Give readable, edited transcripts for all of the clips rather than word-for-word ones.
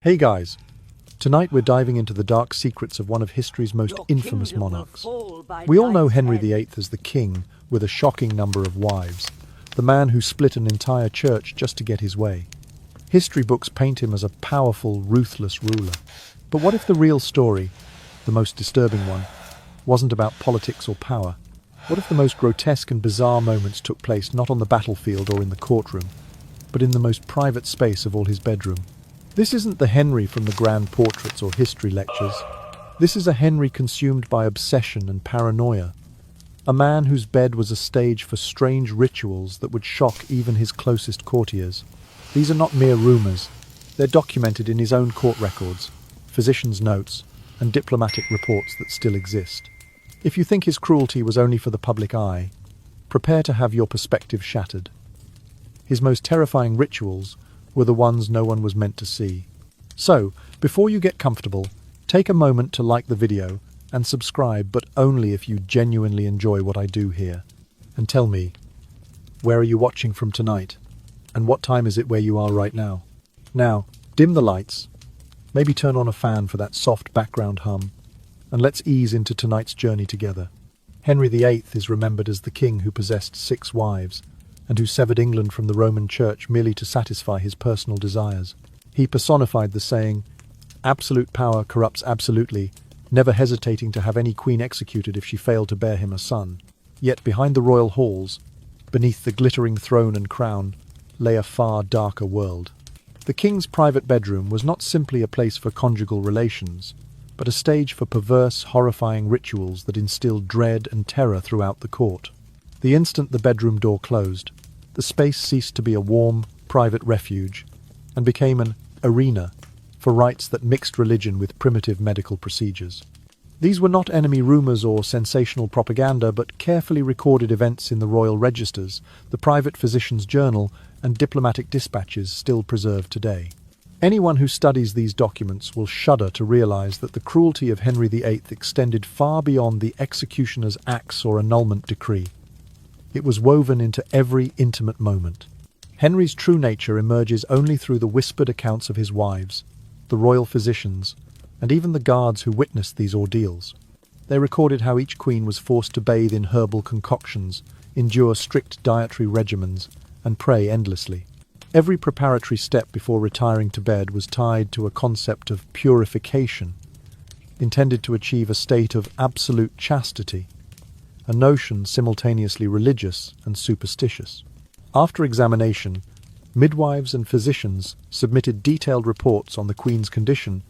Hey guys, tonight we're diving into the dark secrets of one of history's most infamous monarchs. We all know Henry VIII as the king with a shocking number of wives, the man who split an entire church just to get his way. History books paint him as a powerful, ruthless ruler. But what if the real story, the most disturbing one, wasn't about politics or power? What if the most grotesque and bizarre moments took place not on the battlefield or in the courtroom, but in the most private space of all his bedroom? This isn't the Henry from the grand portraits or history lectures. This is a Henry consumed by obsession and paranoia. A man whose bed was a stage for strange rituals that would shock even his closest courtiers. These are not mere rumours. They're documented in his own court records, physicians' notes, and diplomatic reports that still exist. If you think his cruelty was only for the public eye, prepare to have your perspective shattered. His most terrifying rituals were the ones no one was meant to see. So, before you get comfortable, take a moment to like the video and subscribe, but only if you genuinely enjoy what I do here. And tell me, where are you watching from tonight? And what time is it where you are right now? Now, dim the lights, maybe turn on a fan for that soft background hum, and let's ease into tonight's journey together. Henry VIII is remembered as the king who possessed 6 wives, and who severed England from the Roman Church merely to satisfy his personal desires. He personified the saying, "Absolute power corrupts absolutely," never hesitating to have any queen executed if she failed to bear him a son. Yet behind the royal halls, beneath the glittering throne and crown, lay a far darker world. The king's private bedroom was not simply a place for conjugal relations, but a stage for perverse, horrifying rituals that instilled dread and terror throughout the court. The instant the bedroom door closed, the space ceased to be a warm, private refuge and became an arena for rites that mixed religion with primitive medical procedures. These were not enemy rumors or sensational propaganda, but carefully recorded events in the royal registers, the private physician's journal, and diplomatic dispatches still preserved today. Anyone who studies these documents will shudder to realize that the cruelty of Henry VIII extended far beyond the executioner's axe or annulment decree. It was woven into every intimate moment. Henry's true nature emerges only through the whispered accounts of his wives, the royal physicians, and even the guards who witnessed these ordeals. They recorded how each queen was forced to bathe in herbal concoctions, endure strict dietary regimens, and pray endlessly. Every preparatory step before retiring to bed was tied to a concept of purification, intended to achieve a state of absolute chastity, a notion simultaneously religious and superstitious. After examination, midwives and physicians submitted detailed reports on the Queen's condition,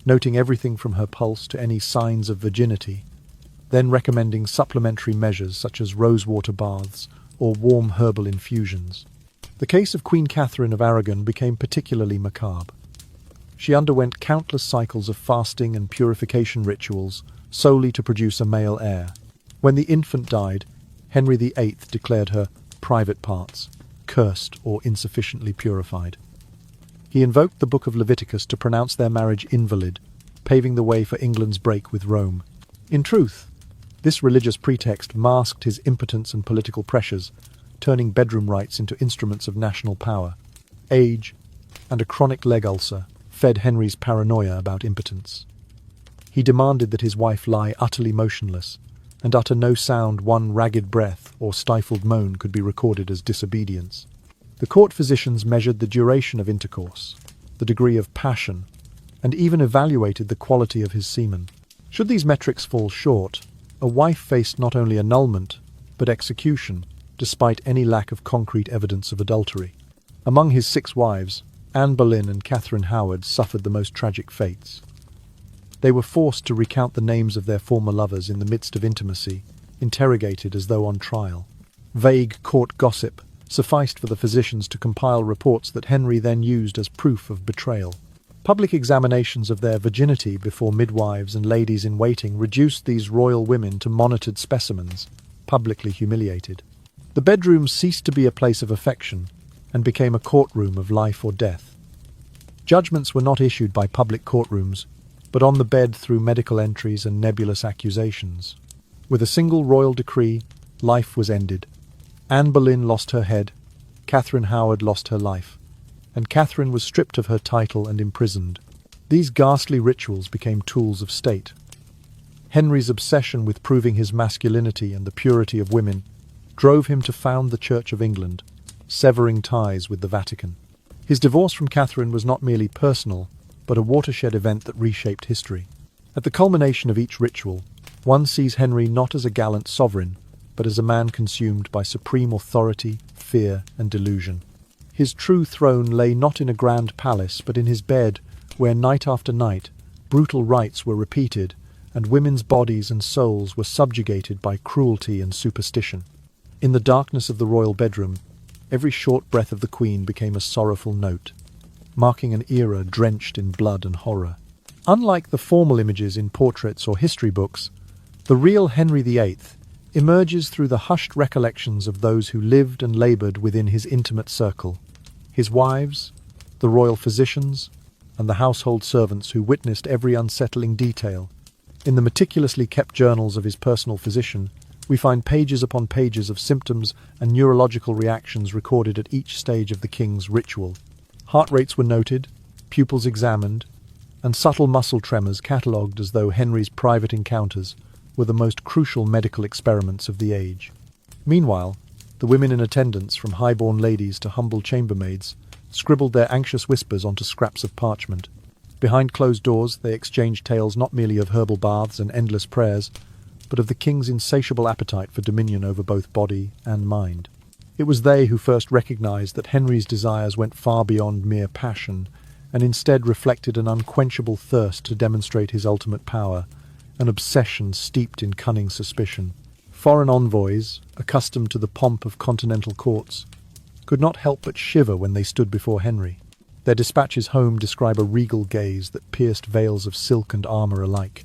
noting everything from her pulse to any signs of virginity, then recommending supplementary measures such as rosewater baths or warm herbal infusions. The case of Queen Catherine of Aragon became particularly macabre. She underwent countless cycles of fasting and purification rituals solely to produce a male heir. When the infant died, Henry VIII declared her private parts cursed or insufficiently purified. He invoked the Book of Leviticus to pronounce their marriage invalid, paving the way for England's break with Rome. In truth, this religious pretext masked his impotence and political pressures, turning bedroom rites into instruments of national power. Age and a chronic leg ulcer fed Henry's paranoia about impotence. He demanded that his wife lie utterly motionless and utter no sound. One ragged breath or stifled moan could be recorded as disobedience. The court physicians measured the duration of intercourse, the degree of passion, and even evaluated the quality of his semen. Should these metrics fall short, a wife faced not only annulment, but execution, despite any lack of concrete evidence of adultery. Among his 6 wives, Anne Boleyn and Catherine Howard suffered the most tragic fates. They were forced to recount the names of their former lovers in the midst of intimacy, interrogated as though on trial. Vague court gossip sufficed for the physicians to compile reports that Henry then used as proof of betrayal. Public examinations of their virginity before midwives and ladies-in-waiting reduced these royal women to monitored specimens, publicly humiliated. The bedroom ceased to be a place of affection and became a courtroom of life or death. Judgments were not issued by public courtrooms, but on the bed through medical entries and nebulous accusations. With a single royal decree, life was ended. Anne Boleyn lost her head, Catherine Howard lost her life, and Catherine was stripped of her title and imprisoned. These ghastly rituals became tools of state. Henry's obsession with proving his masculinity and the purity of women drove him to found the Church of England, severing ties with the Vatican. His divorce from Catherine was not merely personal, but a watershed event that reshaped history. At the culmination of each ritual, one sees Henry not as a gallant sovereign, but as a man consumed by supreme authority, fear, and delusion. His true throne lay not in a grand palace, but in his bed, where night after night, brutal rites were repeated, and women's bodies and souls were subjugated by cruelty and superstition. In the darkness of the royal bedroom, every short breath of the Queen became a sorrowful note, marking an era drenched in blood and horror. Unlike the formal images in portraits or history books, the real Henry VIII emerges through the hushed recollections of those who lived and laboured within his intimate circle: his wives, the royal physicians, and the household servants who witnessed every unsettling detail. In the meticulously kept journals of his personal physician, we find pages upon pages of symptoms and neurological reactions recorded at each stage of the king's ritual. Heart rates were noted, pupils examined, and subtle muscle tremors catalogued as though Henry's private encounters were the most crucial medical experiments of the age. Meanwhile, the women in attendance, from high-born ladies to humble chambermaids, scribbled their anxious whispers onto scraps of parchment. Behind closed doors, they exchanged tales not merely of herbal baths and endless prayers, but of the king's insatiable appetite for dominion over both body and mind. It was they who first recognized that Henry's desires went far beyond mere passion, and instead reflected an unquenchable thirst to demonstrate his ultimate power, an obsession steeped in cunning suspicion. Foreign envoys, accustomed to the pomp of continental courts, could not help but shiver when they stood before Henry. Their dispatches home describe a regal gaze that pierced veils of silk and armour alike,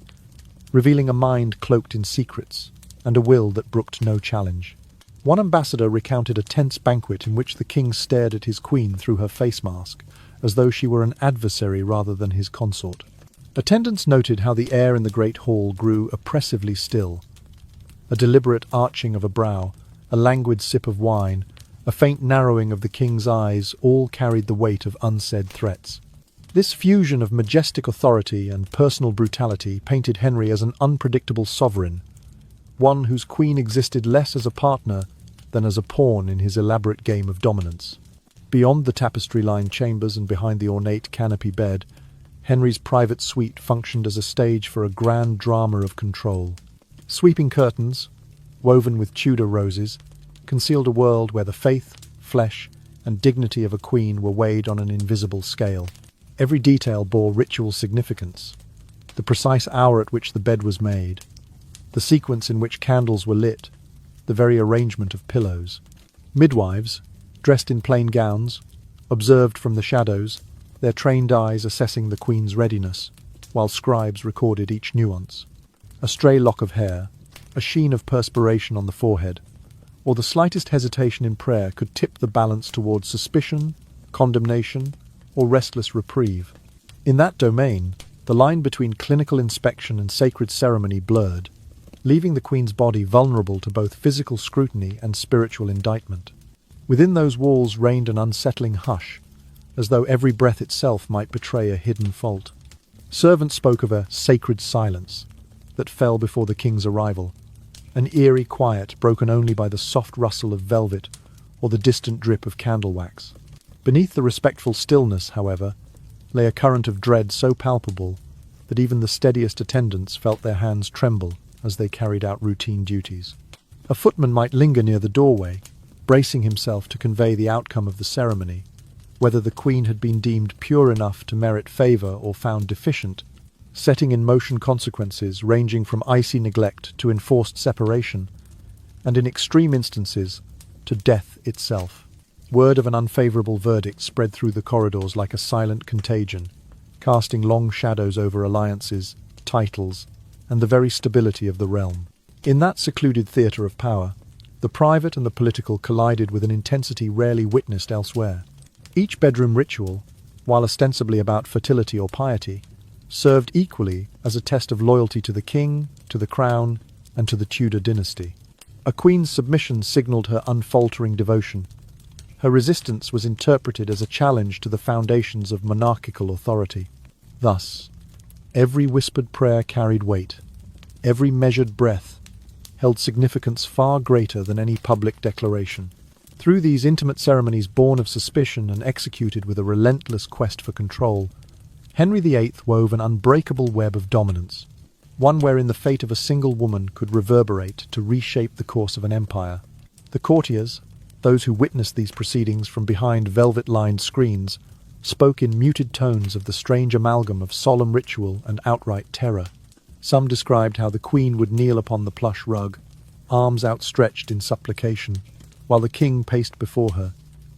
revealing a mind cloaked in secrets and a will that brooked no challenge. One ambassador recounted a tense banquet in which the king stared at his queen through her face mask, as though she were an adversary rather than his consort. Attendants noted how the air in the great hall grew oppressively still. A deliberate arching of a brow, a languid sip of wine, a faint narrowing of the king's eyes all carried the weight of unsaid threats. This fusion of majestic authority and personal brutality painted Henry as an unpredictable sovereign, one whose queen existed less as a partner than as a pawn in his elaborate game of dominance. Beyond the tapestry-lined chambers and behind the ornate canopy bed, Henry's private suite functioned as a stage for a grand drama of control. Sweeping curtains, woven with Tudor roses, concealed a world where the faith, flesh, and dignity of a queen were weighed on an invisible scale. Every detail bore ritual significance: the precise hour at which the bed was made, the sequence in which candles were lit, the very arrangement of pillows. Midwives, dressed in plain gowns, observed from the shadows, their trained eyes assessing the queen's readiness, while scribes recorded each nuance. A stray lock of hair, a sheen of perspiration on the forehead, or the slightest hesitation in prayer could tip the balance towards suspicion, condemnation, or restless reprieve. In that domain, the line between clinical inspection and sacred ceremony blurred, leaving the queen's body vulnerable to both physical scrutiny and spiritual indictment. Within those walls reigned an unsettling hush, as though every breath itself might betray a hidden fault. Servants spoke of a sacred silence that fell before the king's arrival, an eerie quiet broken only by the soft rustle of velvet or the distant drip of candle wax. Beneath the respectful stillness, however, lay a current of dread so palpable that even the steadiest attendants felt their hands tremble as they carried out routine duties. A footman might linger near the doorway, bracing himself to convey the outcome of the ceremony, whether the queen had been deemed pure enough to merit favour or found deficient, setting in motion consequences ranging from icy neglect to enforced separation, and in extreme instances, to death itself. Word of an unfavourable verdict spread through the corridors like a silent contagion, casting long shadows over alliances, titles, and the very stability of the realm. In that secluded theatre of power, the private and the political collided with an intensity rarely witnessed elsewhere. Each bedroom ritual, while ostensibly about fertility or piety, served equally as a test of loyalty to the king, to the crown, and to the Tudor dynasty. A queen's submission signalled her unfaltering devotion. Her resistance was interpreted as a challenge to the foundations of monarchical authority. Thus, every whispered prayer carried weight, every measured breath held significance far greater than any public declaration. Through these intimate ceremonies born of suspicion and executed with a relentless quest for control, Henry VIII wove an unbreakable web of dominance, one wherein the fate of a single woman could reverberate to reshape the course of an empire. The courtiers, those who witnessed these proceedings from behind velvet-lined screens, spoke in muted tones of the strange amalgam of solemn ritual and outright terror. Some described how the queen would kneel upon the plush rug, arms outstretched in supplication, while the king paced before her,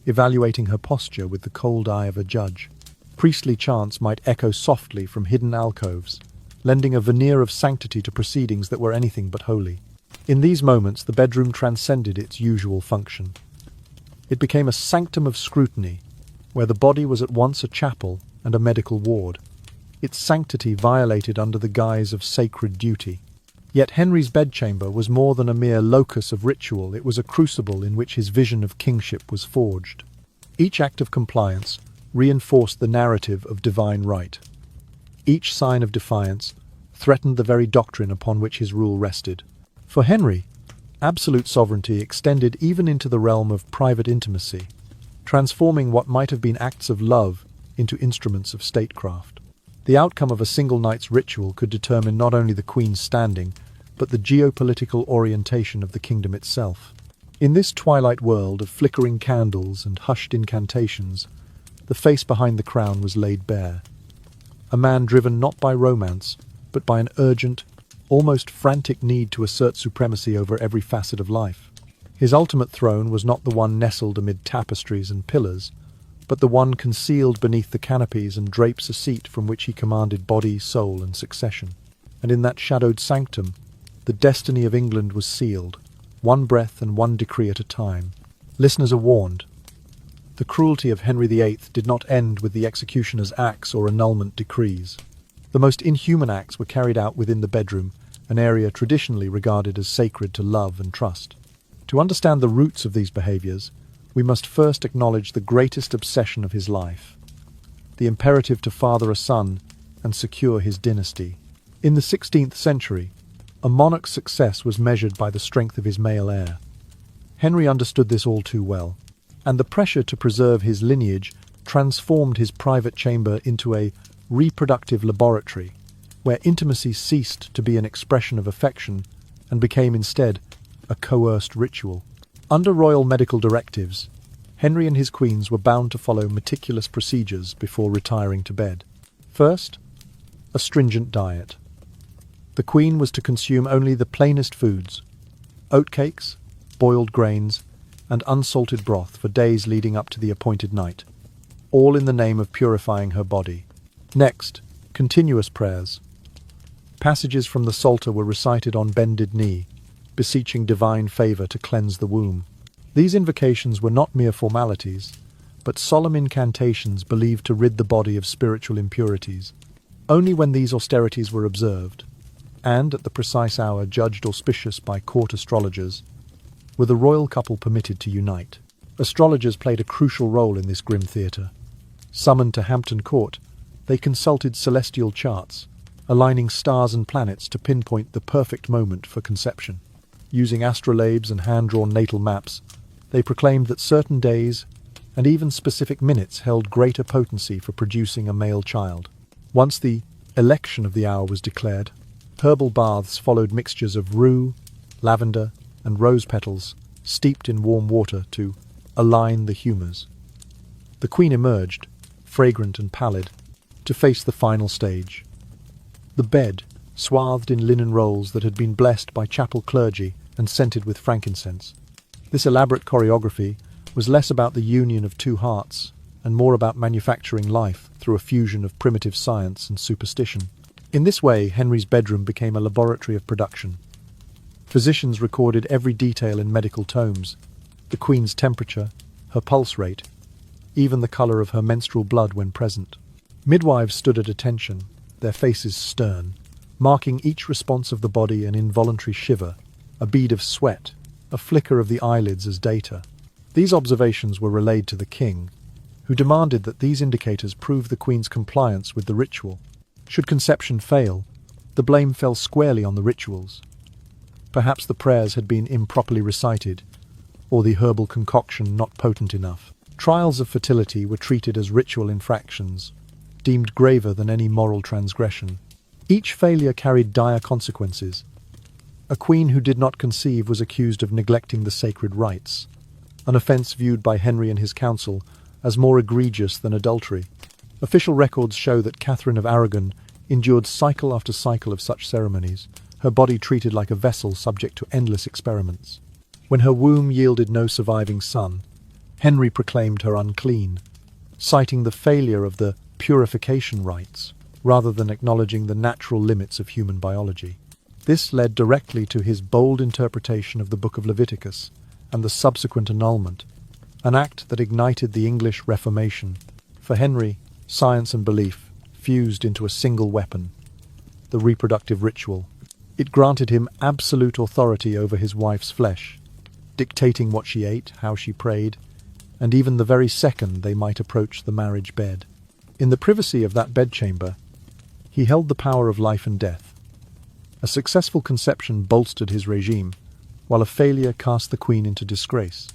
evaluating her posture with the cold eye of a judge. Priestly chants might echo softly from hidden alcoves, lending a veneer of sanctity to proceedings that were anything but holy. In these moments, the bedroom transcended its usual function. It became a sanctum of scrutiny, where the body was at once a chapel and a medical ward, its sanctity violated under the guise of sacred duty. Yet Henry's bedchamber was more than a mere locus of ritual, it was a crucible in which his vision of kingship was forged. Each act of compliance reinforced the narrative of divine right. Each sign of defiance threatened the very doctrine upon which his rule rested. For Henry, absolute sovereignty extended even into the realm of private intimacy, transforming what might have been acts of love into instruments of statecraft. The outcome of a single night's ritual could determine not only the Queen's standing, but the geopolitical orientation of the kingdom itself. In this twilight world of flickering candles and hushed incantations, the face behind the crown was laid bare. A man driven not by romance, but by an urgent, almost frantic need to assert supremacy over every facet of life. His ultimate throne was not the one nestled amid tapestries and pillars, but the one concealed beneath the canopies and drapes a seat from which he commanded body, soul, and succession. And in that shadowed sanctum, the destiny of England was sealed, one breath and one decree at a time. Listeners are warned. The cruelty of Henry VIII did not end with the executioner's axe or annulment decrees. The most inhuman acts were carried out within the bedroom, an area traditionally regarded as sacred to love and trust. To understand the roots of these behaviors, we must first acknowledge the greatest obsession of his life, the imperative to father a son and secure his dynasty. In the 16th century, a monarch's success was measured by the strength of his male heir. Henry understood this all too well, and the pressure to preserve his lineage transformed his private chamber into a reproductive laboratory, where intimacy ceased to be an expression of affection and became instead a coerced ritual. Under royal medical directives, Henry and his queens were bound to follow meticulous procedures before retiring to bed. First, a stringent diet. The queen was to consume only the plainest foods, oatcakes, boiled grains, and unsalted broth for days leading up to the appointed night, all in the name of purifying her body. Next, continuous prayers. Passages from the Psalter were recited on bended knee, beseeching divine favour to cleanse the womb. These invocations were not mere formalities, but solemn incantations believed to rid the body of spiritual impurities. Only when these austerities were observed, and at the precise hour judged auspicious by court astrologers, were the royal couple permitted to unite. Astrologers played a crucial role in this grim theatre. Summoned to Hampton Court, they consulted celestial charts, aligning stars and planets to pinpoint the perfect moment for conception. Using astrolabes and hand-drawn natal maps, they proclaimed that certain days and even specific minutes held greater potency for producing a male child. Once the election of the hour was declared, herbal baths followed mixtures of rue, lavender, and rose petals steeped in warm water to align the humours. The queen emerged, fragrant and pallid, to face the final stage. The bed, swathed in linen rolls that had been blessed by chapel clergy and scented with frankincense. This elaborate choreography was less about the union of two hearts and more about manufacturing life through a fusion of primitive science and superstition. In this way, Henry's bedroom became a laboratory of production. Physicians recorded every detail in medical tomes, the queen's temperature, her pulse rate, even the colour of her menstrual blood when present. Midwives stood at attention, their faces stern, marking each response of the body an involuntary shiver, a bead of sweat, a flicker of the eyelids as data. These observations were relayed to the king, who demanded that these indicators prove the queen's compliance with the ritual. Should conception fail, the blame fell squarely on the rituals. Perhaps the prayers had been improperly recited, or the herbal concoction not potent enough. Trials of fertility were treated as ritual infractions, deemed graver than any moral transgression. Each failure carried dire consequences. A queen who did not conceive was accused of neglecting the sacred rites, an offence viewed by Henry and his council as more egregious than adultery. Official records show that Catherine of Aragon endured cycle after cycle of such ceremonies, her body treated like a vessel subject to endless experiments. When her womb yielded no surviving son, Henry proclaimed her unclean, citing the failure of the purification rites rather than acknowledging the natural limits of human biology. This led directly to his bold interpretation of the Book of Leviticus and the subsequent annulment, an act that ignited the English Reformation. For Henry, science and belief fused into a single weapon, the reproductive ritual. It granted him absolute authority over his wife's flesh, dictating what she ate, how she prayed, and even the very second they might approach the marriage bed. In the privacy of that bedchamber, he held the power of life and death. A successful conception bolstered his regime, while a failure cast the queen into disgrace.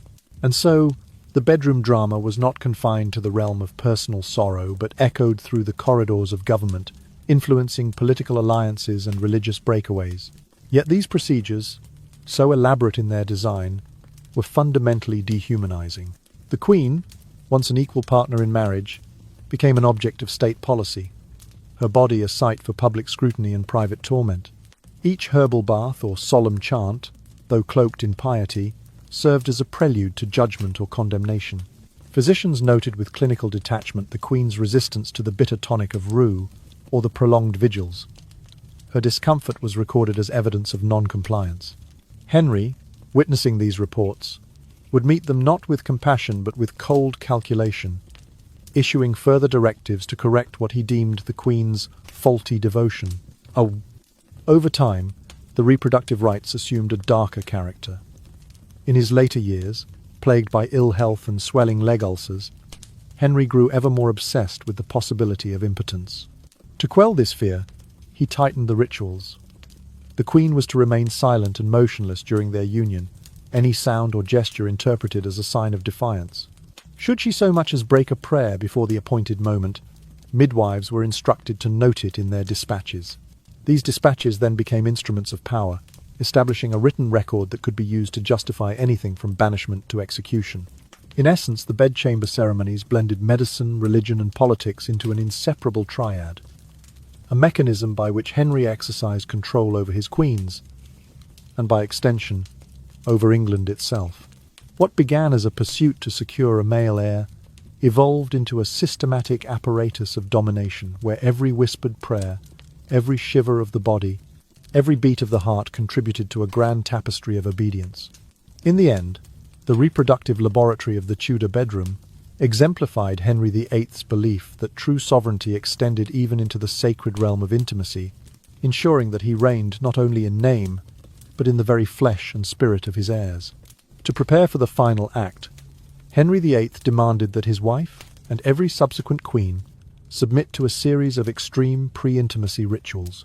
And so, the bedroom drama was not confined to the realm of personal sorrow, but echoed through the corridors of government, influencing political alliances and religious breakaways. Yet these procedures, so elaborate in their design, were fundamentally dehumanizing. The queen, once an equal partner in marriage, became an object of state policy, her body a site for public scrutiny and private torment. Each herbal bath or solemn chant, though cloaked in piety, served as a prelude to judgment or condemnation. Physicians noted with clinical detachment the queen's resistance to the bitter tonic of rue or the prolonged vigils. Her discomfort was recorded as evidence of non-compliance. Henry, witnessing these reports, would meet them not with compassion but with cold calculation, issuing further directives to correct what he deemed the queen's faulty devotion. Over time, the reproductive rites assumed a darker character. In his later years, plagued by ill health and swelling leg ulcers, Henry grew ever more obsessed with the possibility of impotence. To quell this fear, he tightened the rituals. The queen was to remain silent and motionless during their union, any sound or gesture interpreted as a sign of defiance. Should she so much as break a prayer before the appointed moment, midwives were instructed to note it in their dispatches. These dispatches then became instruments of power, establishing a written record that could be used to justify anything from banishment to execution. In essence, the bedchamber ceremonies blended medicine, religion, and politics into an inseparable triad, a mechanism by which Henry exercised control over his queens, and by extension, over England itself. What began as a pursuit to secure a male heir evolved into a systematic apparatus of domination where every whispered prayer, every shiver of the body, every beat of the heart contributed to a grand tapestry of obedience. In the end, the reproductive laboratory of the Tudor bedroom exemplified Henry VIII's belief that true sovereignty extended even into the sacred realm of intimacy, ensuring that he reigned not only in name, but in the very flesh and spirit of his heirs. To prepare for the final act, Henry VIII demanded that his wife, and every subsequent queen, submit to a series of extreme pre-intimacy rituals.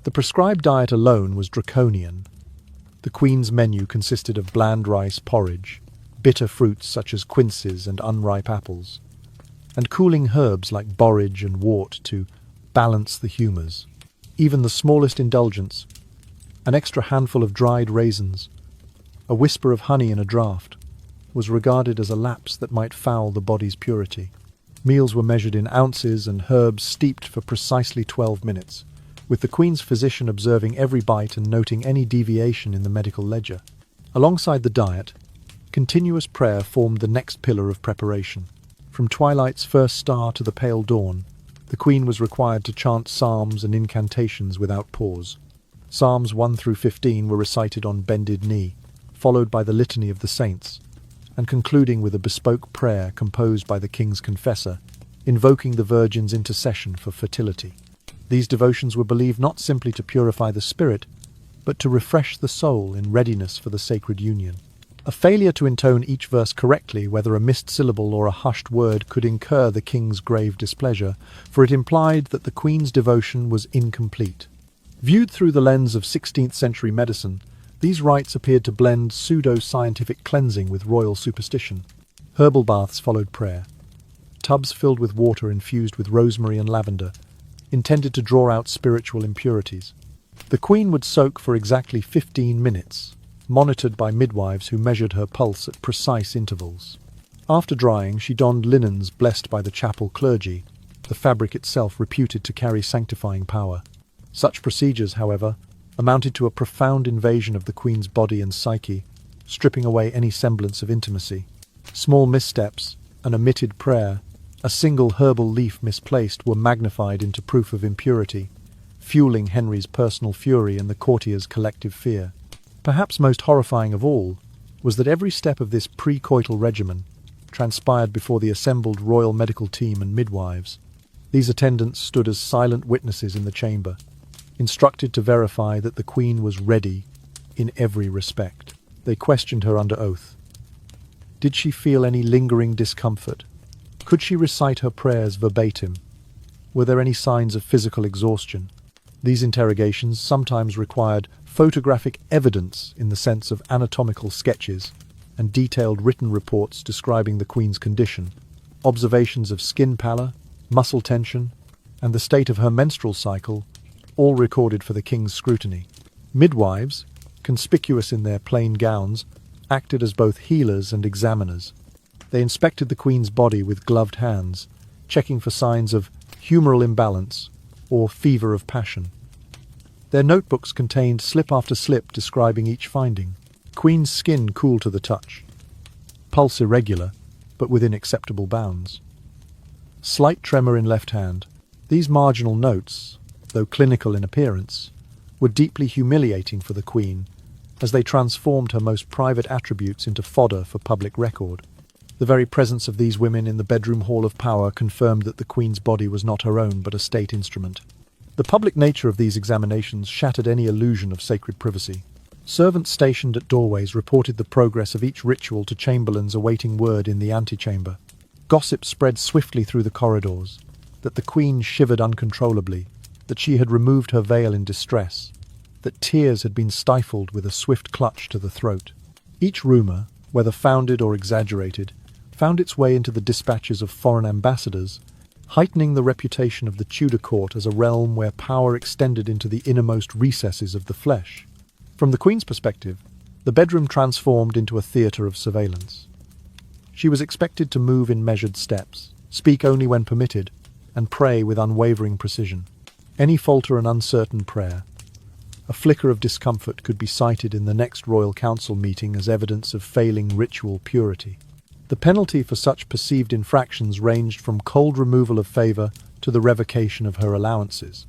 The prescribed diet alone was draconian. The queen's menu consisted of bland rice porridge, bitter fruits such as quinces and unripe apples, and cooling herbs like borage and wort to balance the humours. Even the smallest indulgence, an extra handful of dried raisins, a whisper of honey in a draught, was regarded as a lapse that might foul the body's purity. Meals were measured in ounces and herbs steeped for precisely 12 minutes, with the Queen's physician observing every bite and noting any deviation in the medical ledger. Alongside the diet, continuous prayer formed the next pillar of preparation. From twilight's first star to the pale dawn, the Queen was required to chant psalms and incantations without pause. Psalms 1 through 15 were recited on bended knee, followed by the Litany of the Saints, and concluding with a bespoke prayer composed by the King's confessor, invoking the Virgin's intercession for fertility. These devotions were believed not simply to purify the spirit, but to refresh the soul in readiness for the sacred union. A failure to intone each verse correctly, whether a missed syllable or a hushed word, could incur the king's grave displeasure, for it implied that the queen's devotion was incomplete. Viewed through the lens of 16th century medicine, these rites appeared to blend pseudo-scientific cleansing with royal superstition. Herbal baths followed prayer. Tubs filled with water infused with rosemary and lavender, intended to draw out spiritual impurities. The queen would soak for exactly 15 minutes, monitored by midwives who measured her pulse at precise intervals. After drying, she donned linens blessed by the chapel clergy, the fabric itself reputed to carry sanctifying power. Such procedures, however, amounted to a profound invasion of the queen's body and psyche, stripping away any semblance of intimacy. Small missteps, an omitted prayer, a single herbal leaf misplaced were magnified into proof of impurity, fueling Henry's personal fury and the courtiers' collective fear. Perhaps most horrifying of all was that every step of this pre-coital regimen transpired before the assembled royal medical team and midwives. These attendants stood as silent witnesses in the chamber, instructed to verify that the queen was ready in every respect. They questioned her under oath. Did she feel any lingering discomfort? Could she recite her prayers verbatim? Were there any signs of physical exhaustion? These interrogations sometimes required photographic evidence in the sense of anatomical sketches and detailed written reports describing the queen's condition, observations of skin pallor, muscle tension, and the state of her menstrual cycle, all recorded for the king's scrutiny. Midwives, conspicuous in their plain gowns, acted as both healers and examiners. They inspected the queen's body with gloved hands, checking for signs of humoral imbalance or fever of passion. Their notebooks contained slip after slip describing each finding. Queen's skin cool to the touch. Pulse irregular, but within acceptable bounds. Slight tremor in left hand. These marginal notes, though clinical in appearance, were deeply humiliating for the queen, as they transformed her most private attributes into fodder for public record. The very presence of these women in the bedroom hall of power confirmed that the queen's body was not her own but a state instrument. The public nature of these examinations shattered any illusion of sacred privacy. Servants stationed at doorways reported the progress of each ritual to chamberlains awaiting word in the antechamber. Gossip spread swiftly through the corridors, that the queen shivered uncontrollably, that she had removed her veil in distress, that tears had been stifled with a swift clutch to the throat. Each rumour, whether founded or exaggerated, found its way into the dispatches of foreign ambassadors, heightening the reputation of the Tudor court as a realm where power extended into the innermost recesses of the flesh. From the Queen's perspective, the bedroom transformed into a theatre of surveillance. She was expected to move in measured steps, speak only when permitted, and pray with unwavering precision. Any falter and uncertain prayer, a flicker of discomfort, could be cited in the next royal council meeting as evidence of failing ritual purity. The penalty for such perceived infractions ranged from cold removal of favour to the revocation of her allowances,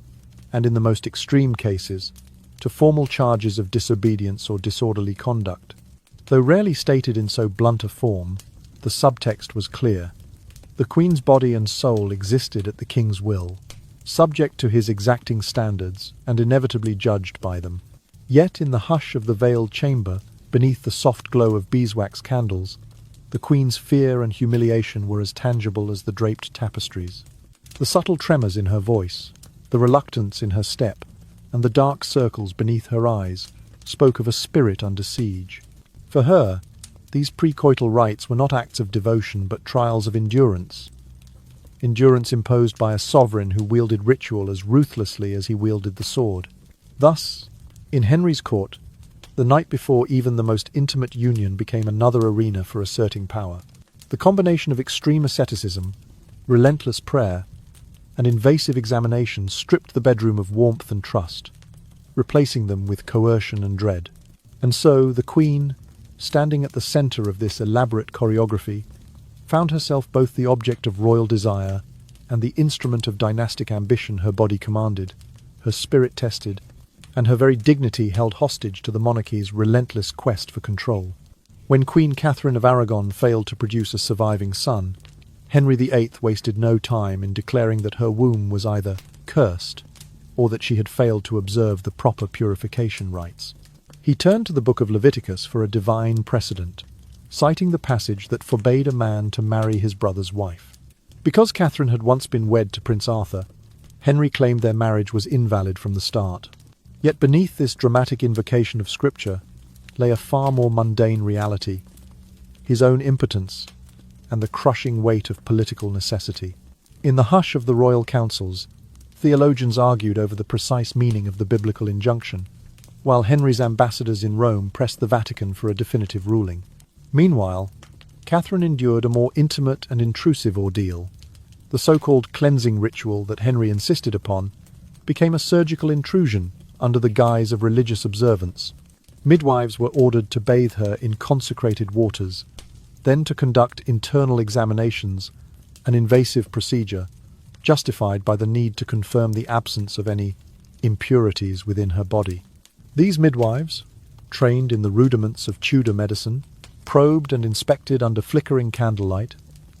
and in the most extreme cases, to formal charges of disobedience or disorderly conduct. Though rarely stated in so blunt a form, the subtext was clear. The Queen's body and soul existed at the King's will, subject to his exacting standards and inevitably judged by them. Yet in the hush of the veiled chamber, beneath the soft glow of beeswax candles, the Queen's fear and humiliation were as tangible as the draped tapestries. The subtle tremors in her voice, the reluctance in her step, and the dark circles beneath her eyes spoke of a spirit under siege. For her, these precoital rites were not acts of devotion but trials of endurance. Endurance imposed by a sovereign who wielded ritual as ruthlessly as he wielded the sword. Thus, in Henry's court, the night before even the most intimate union became another arena for asserting power. The combination of extreme asceticism, relentless prayer, and invasive examination stripped the bedroom of warmth and trust, replacing them with coercion and dread. And so the Queen, standing at the centre of this elaborate choreography, found herself both the object of royal desire and the instrument of dynastic ambition her body commanded, her spirit tested, and her very dignity held hostage to the monarchy's relentless quest for control. When Queen Catherine of Aragon failed to produce a surviving son, Henry VIII wasted no time in declaring that her womb was either cursed or that she had failed to observe the proper purification rites. He turned to the book of Leviticus for a divine precedent, citing the passage that forbade a man to marry his brother's wife. Because Catherine had once been wed to Prince Arthur, Henry claimed their marriage was invalid from the start. Yet beneath this dramatic invocation of Scripture lay a far more mundane reality: his own impotence and the crushing weight of political necessity. In the hush of the royal councils, theologians argued over the precise meaning of the biblical injunction, while Henry's ambassadors in Rome pressed the Vatican for a definitive ruling. Meanwhile, Catherine endured a more intimate and intrusive ordeal. The so-called cleansing ritual that Henry insisted upon became a surgical intrusion under the guise of religious observance. Midwives were ordered to bathe her in consecrated waters, then to conduct internal examinations, an invasive procedure justified by the need to confirm the absence of any impurities within her body. These midwives, trained in the rudiments of Tudor medicine, probed and inspected under flickering candlelight,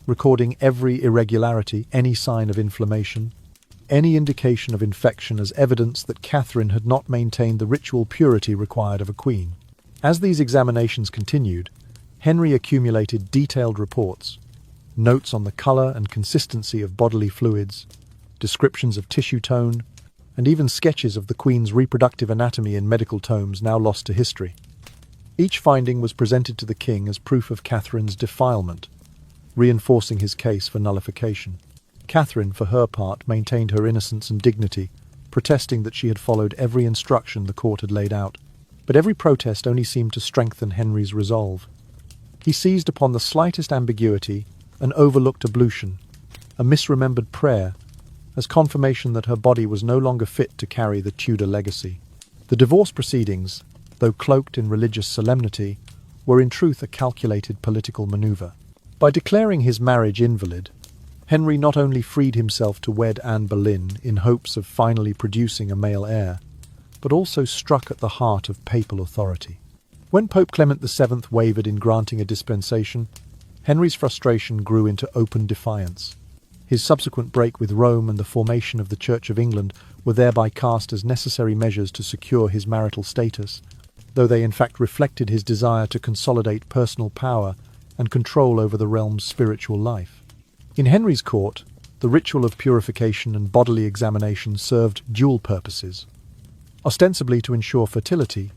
recording every irregularity, any sign of inflammation, any indication of infection as evidence that Catherine had not maintained the ritual purity required of a queen. As these examinations continued, Henry accumulated detailed reports, notes on the colour and consistency of bodily fluids, descriptions of tissue tone, and even sketches of the Queen's reproductive anatomy in medical tomes now lost to history. Each finding was presented to the king as proof of Catherine's defilement, reinforcing his case for nullification. Catherine, for her part, maintained her innocence and dignity, protesting that she had followed every instruction the court had laid out. But every protest only seemed to strengthen Henry's resolve. He seized upon the slightest ambiguity, an overlooked ablution, a misremembered prayer, as confirmation that her body was no longer fit to carry the Tudor legacy. The divorce proceedings, though cloaked in religious solemnity, were in truth a calculated political maneuver. By declaring his marriage invalid, Henry not only freed himself to wed Anne Boleyn in hopes of finally producing a male heir, but also struck at the heart of papal authority. When Pope Clement VII wavered in granting a dispensation, Henry's frustration grew into open defiance. His subsequent break with Rome and the formation of the Church of England were thereby cast as necessary measures to secure his marital status, though they in fact reflected his desire to consolidate personal power and control over the realm's spiritual life. In Henry's court, the ritual of purification and bodily examination served dual purposes, ostensibly to ensure fertility,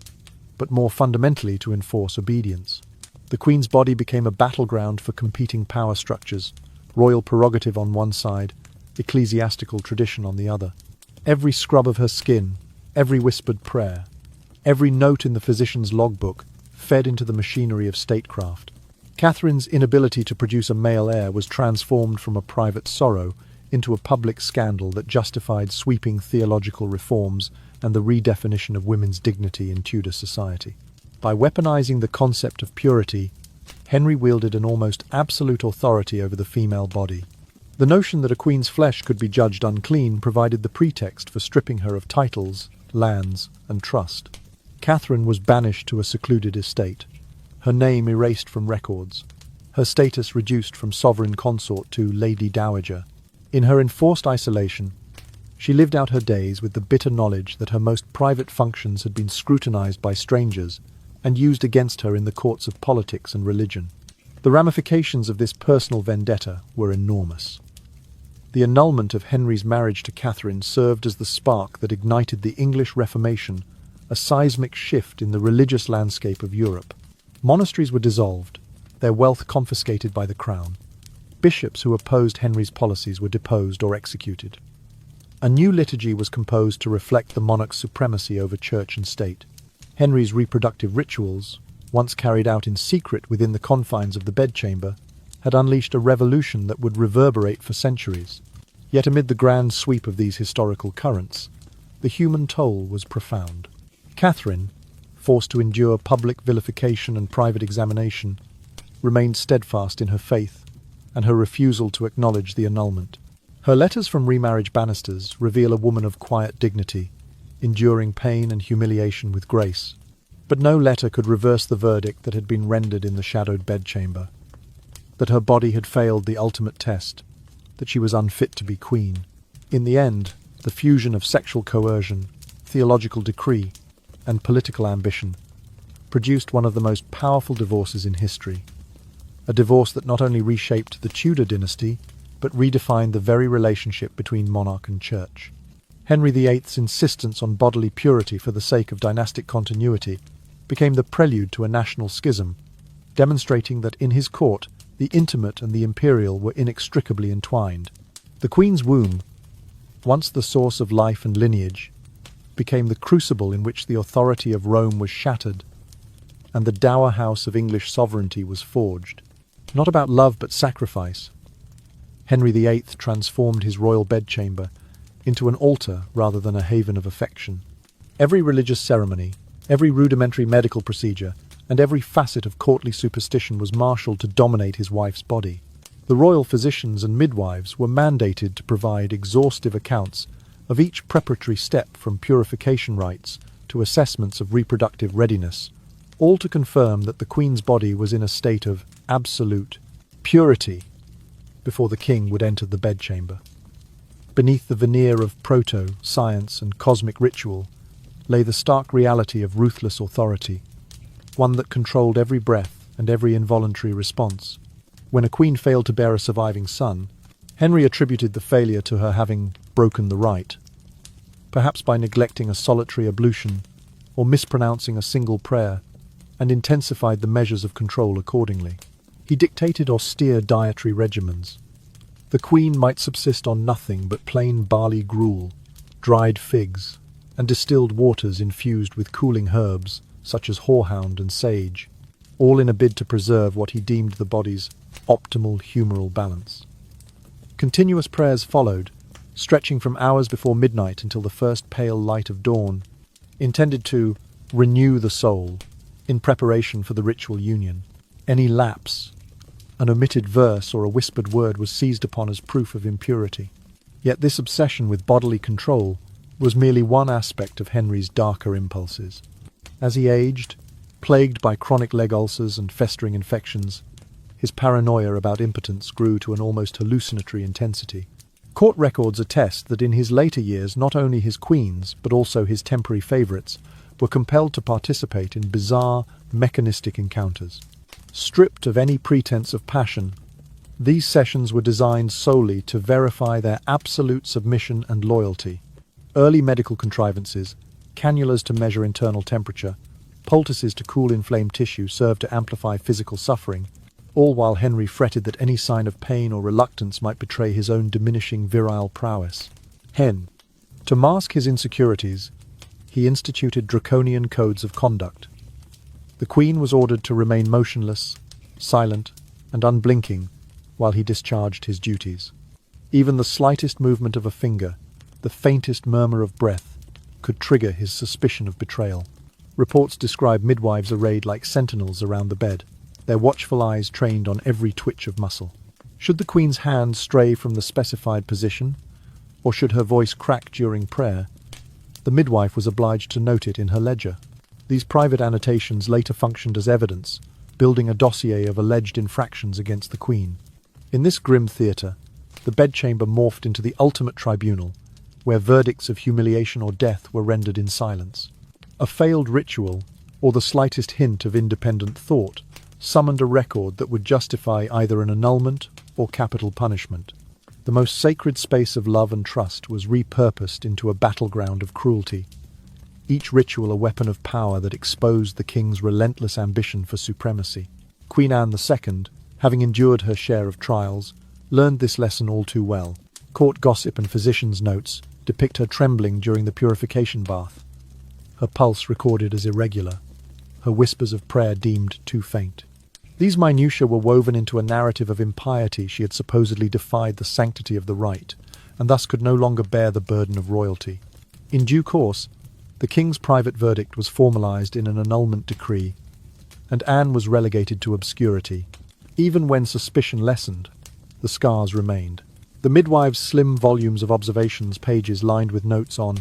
but more fundamentally to enforce obedience. The Queen's body became a battleground for competing power structures, royal prerogative on one side, ecclesiastical tradition on the other. Every scrub of her skin, every whispered prayer, every note in the physician's logbook fed into the machinery of statecraft. Catherine's inability to produce a male heir was transformed from a private sorrow into a public scandal that justified sweeping theological reforms and the redefinition of women's dignity in Tudor society. By weaponizing the concept of purity, Henry wielded an almost absolute authority over the female body. The notion that a queen's flesh could be judged unclean provided the pretext for stripping her of titles, lands, and trust. Catherine was banished to a secluded estate, her name erased from records, her status reduced from sovereign consort to Lady Dowager. In her enforced isolation, she lived out her days with the bitter knowledge that her most private functions had been scrutinized by strangers and used against her in the courts of politics and religion. The ramifications of this personal vendetta were enormous. The annulment of Henry's marriage to Catherine served as the spark that ignited the English Reformation, a seismic shift in the religious landscape of Europe. Monasteries were dissolved, their wealth confiscated by the crown. Bishops who opposed Henry's policies were deposed or executed. A new liturgy was composed to reflect the monarch's supremacy over church and state. Henry's reproductive rituals, once carried out in secret within the confines of the bedchamber, had unleashed a revolution that would reverberate for centuries. Yet amid the grand sweep of these historical currents, the human toll was profound. Catherine, forced to endure public vilification and private examination, remained steadfast in her faith and her refusal to acknowledge the annulment. Her letters from remarriage banisters reveal a woman of quiet dignity, enduring pain and humiliation with grace. But no letter could reverse the verdict that had been rendered in the shadowed bedchamber, that her body had failed the ultimate test, that she was unfit to be queen. In the end, the fusion of sexual coercion, theological decree, and political ambition produced one of the most powerful divorces in history. A divorce that not only reshaped the Tudor dynasty, but redefined the very relationship between monarch and church. Henry VIII's insistence on bodily purity for the sake of dynastic continuity became the prelude to a national schism, demonstrating that in his court, the intimate and the imperial were inextricably entwined. The Queen's womb, once the source of life and lineage, became the crucible in which the authority of Rome was shattered, and the dower house of English sovereignty was forged. Not about love but sacrifice, Henry VIII transformed his royal bedchamber into an altar rather than a haven of affection. Every religious ceremony, every rudimentary medical procedure, and every facet of courtly superstition was marshalled to dominate his wife's body. The royal physicians and midwives were mandated to provide exhaustive accounts of each preparatory step, from purification rites to assessments of reproductive readiness, all to confirm that the Queen's body was in a state of absolute purity before the king would enter the bedchamber. Beneath the veneer of proto-science and cosmic ritual lay the stark reality of ruthless authority, one that controlled every breath and every involuntary response. When a queen failed to bear a surviving son, Henry attributed the failure to her having broken the rite, perhaps by neglecting a solitary ablution or mispronouncing a single prayer, and intensified the measures of control accordingly. He dictated austere dietary regimens. The queen might subsist on nothing but plain barley gruel, dried figs, and distilled waters infused with cooling herbs such as horehound and sage, all in a bid to preserve what he deemed the body's optimal humoral balance. Continuous prayers followed, stretching from hours before midnight until the first pale light of dawn, intended to renew the soul in preparation for the ritual union. Any lapse, an omitted verse or a whispered word, was seized upon as proof of impurity. Yet this obsession with bodily control was merely one aspect of Henry's darker impulses. As he aged, plagued by chronic leg ulcers and festering infections, his paranoia about impotence grew to an almost hallucinatory intensity. Court records attest that in his later years not only his queens, but also his temporary favourites, were compelled to participate in bizarre, mechanistic encounters. Stripped of any pretense of passion, these sessions were designed solely to verify their absolute submission and loyalty. Early medical contrivances, cannulas to measure internal temperature, poultices to cool inflamed tissue served to amplify physical suffering, all while Henry fretted that any sign of pain or reluctance might betray his own diminishing virile prowess. To mask his insecurities, he instituted draconian codes of conduct. The Queen was ordered to remain motionless, silent, and unblinking while he discharged his duties. Even the slightest movement of a finger, the faintest murmur of breath, could trigger his suspicion of betrayal. Reports describe midwives arrayed like sentinels around the bed, their watchful eyes trained on every twitch of muscle. Should the Queen's hand stray from the specified position, or should her voice crack during prayer, the midwife was obliged to note it in her ledger. These private annotations later functioned as evidence, building a dossier of alleged infractions against the Queen. In this grim theatre, the bedchamber morphed into the ultimate tribunal, where verdicts of humiliation or death were rendered in silence. A failed ritual, or the slightest hint of independent thought, summoned a record that would justify either an annulment or capital punishment. The most sacred space of love and trust was repurposed into a battleground of cruelty, each ritual a weapon of power that exposed the king's relentless ambition for supremacy. Queen Anne II, having endured her share of trials, learned this lesson all too well. Court gossip and physicians' notes depict her trembling during the purification bath, her pulse recorded as irregular, her whispers of prayer deemed too faint. These minutiae were woven into a narrative of impiety. She had supposedly defied the sanctity of the rite, and thus could no longer bear the burden of royalty. In due course, the king's private verdict was formalized in an annulment decree, and Anne was relegated to obscurity. Even when suspicion lessened, the scars remained. The midwives' slim volumes of observations, pages lined with notes on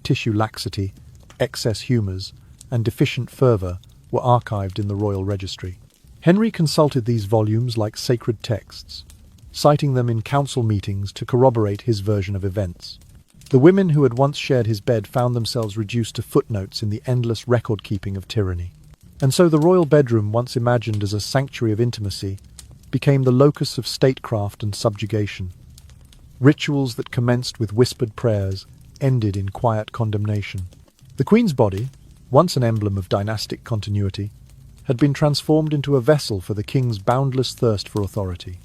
tissue laxity, excess humours, and deficient fervour, were archived in the royal registry. Henry consulted these volumes like sacred texts, citing them in council meetings to corroborate his version of events. The women who had once shared his bed found themselves reduced to footnotes in the endless record-keeping of tyranny. And so the royal bedroom, once imagined as a sanctuary of intimacy, became the locus of statecraft and subjugation. Rituals that commenced with whispered prayers ended in quiet condemnation. The Queen's body, once an emblem of dynastic continuity, had been transformed into a vessel for the king's boundless thirst for authority.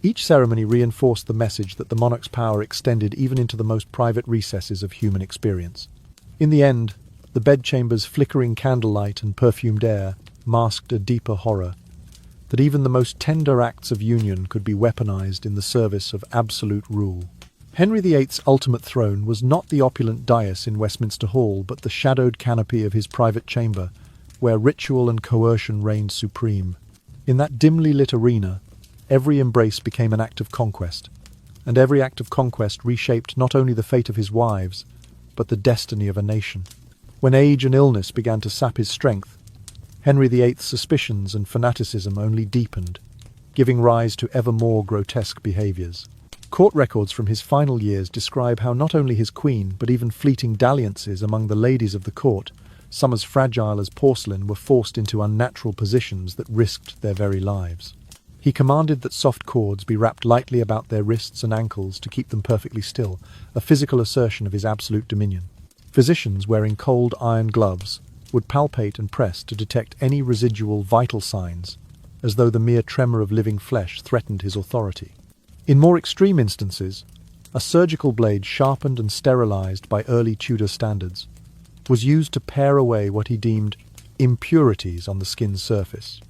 Each ceremony reinforced the message that the monarch's power extended even into the most private recesses of human experience. In the end, the bedchamber's flickering candlelight and perfumed air masked a deeper horror, that even the most tender acts of union could be weaponized in the service of absolute rule. Henry VIII's ultimate throne was not the opulent dais in Westminster Hall, but the shadowed canopy of his private chamber, where ritual and coercion reigned supreme. In that dimly lit arena, every embrace became an act of conquest, and every act of conquest reshaped not only the fate of his wives, but the destiny of a nation. When age and illness began to sap his strength, Henry VIII's suspicions and fanaticism only deepened, giving rise to ever more grotesque behaviours. Court records from his final years describe how not only his queen, but even fleeting dalliances among the ladies of the court, some as fragile as porcelain, were forced into unnatural positions that risked their very lives. He commanded that soft cords be wrapped lightly about their wrists and ankles to keep them perfectly still, a physical assertion of his absolute dominion. Physicians wearing cold iron gloves would palpate and press to detect any residual vital signs, as though the mere tremor of living flesh threatened his authority. In more extreme instances, a surgical blade sharpened and sterilized by early Tudor standards was used to pare away what he deemed impurities on the skin's surface,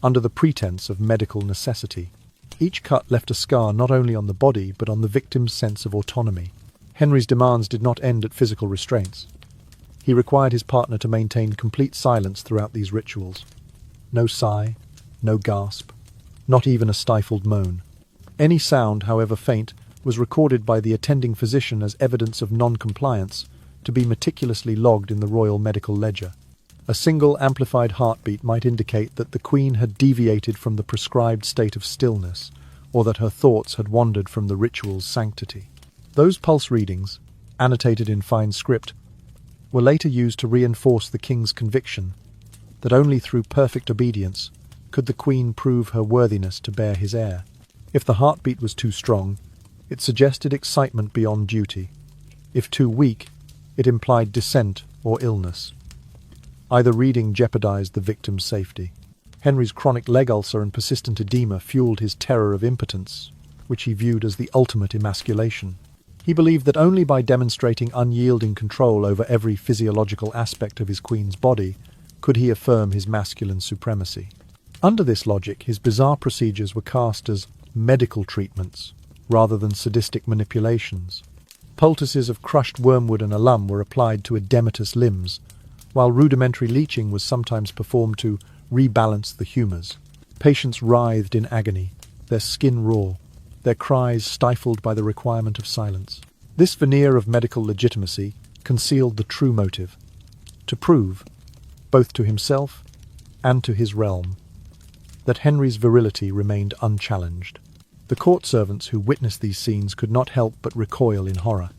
under the pretense of medical necessity. Each cut left a scar not only on the body but on the victim's sense of autonomy. Henry's demands did not end at physical restraints. He required his partner to maintain complete silence throughout these rituals. No sigh, no gasp, not even a stifled moan. Any sound, however faint, was recorded by the attending physician as evidence of non-compliance, to be meticulously logged in the royal medical ledger. A single amplified heartbeat might indicate that the Queen had deviated from the prescribed state of stillness, or that her thoughts had wandered from the ritual's sanctity. Those pulse readings, annotated in fine script, were later used to reinforce the king's conviction that only through perfect obedience could the Queen prove her worthiness to bear his heir. If the heartbeat was too strong, it suggested excitement beyond duty. If too weak, it implied dissent or illness. Either reading jeopardized the victim's safety. Henry's chronic leg ulcer and persistent edema fueled his terror of impotence, which he viewed as the ultimate emasculation. He believed that only by demonstrating unyielding control over every physiological aspect of his queen's body could he affirm his masculine supremacy. Under this logic, his bizarre procedures were cast as medical treatments rather than sadistic manipulations. Poultices of crushed wormwood and alum were applied to edematous limbs, while rudimentary leeching was sometimes performed to rebalance the humours. Patients writhed in agony, their skin raw, their cries stifled by the requirement of silence. This veneer of medical legitimacy concealed the true motive: to prove, both to himself and to his realm, that Henry's virility remained unchallenged. The court servants who witnessed these scenes could not help but recoil in horror.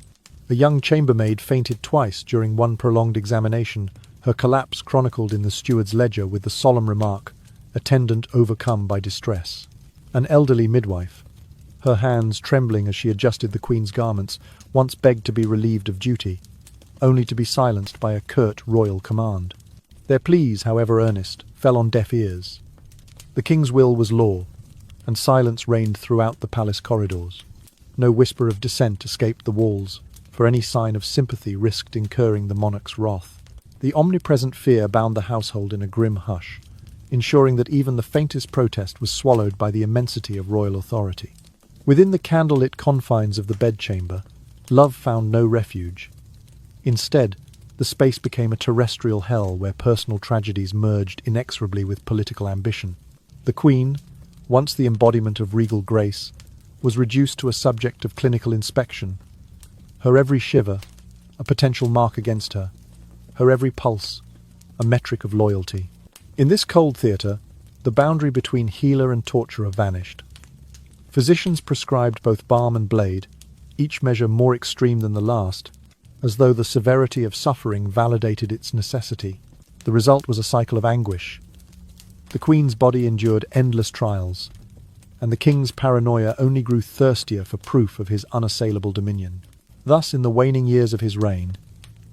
A young chambermaid fainted twice during one prolonged examination, her collapse chronicled in the steward's ledger with the solemn remark, "Attendant overcome by distress." An elderly midwife, her hands trembling as she adjusted the Queen's garments, once begged to be relieved of duty, only to be silenced by a curt royal command. Their pleas, however earnest, fell on deaf ears. The King's will was law, and silence reigned throughout the palace corridors. No whisper of dissent escaped the walls, for any sign of sympathy risked incurring the monarch's wrath. The omnipresent fear bound the household in a grim hush, ensuring that even the faintest protest was swallowed by the immensity of royal authority. Within the candlelit confines of the bedchamber, love found no refuge. Instead, the space became a terrestrial hell where personal tragedies merged inexorably with political ambition. The Queen, once the embodiment of regal grace, was reduced to a subject of clinical inspection. Her every shiver, a potential mark against her, her every pulse, a metric of loyalty. In this cold theatre, the boundary between healer and torturer vanished. Physicians prescribed both balm and blade, each measure more extreme than the last, as though the severity of suffering validated its necessity. The result was a cycle of anguish, The queen's body endured endless trials, and the king's paranoia only grew thirstier for proof of his unassailable dominion. Thus, in the waning years of his reign,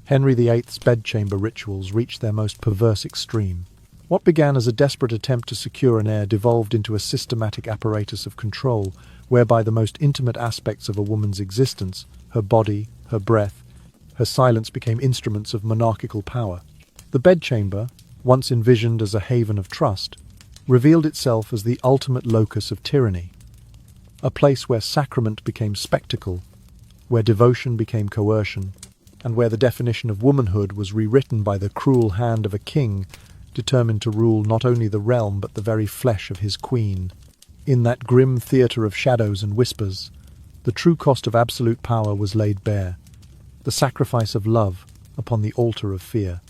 Henry VIII's bedchamber rituals reached their most perverse extreme. What began as a desperate attempt to secure an heir devolved into a systematic apparatus of control, whereby the most intimate aspects of a woman's existence, her body, her breath, her silence, became instruments of monarchical power. The bedchamber, once envisioned as a haven of trust, revealed itself as the ultimate locus of tyranny, a place where sacrament became spectacle, where devotion became coercion, and where the definition of womanhood was rewritten by the cruel hand of a king determined to rule not only the realm but the very flesh of his queen. In that grim theatre of shadows and whispers, the true cost of absolute power was laid bare, the sacrifice of love upon the altar of fear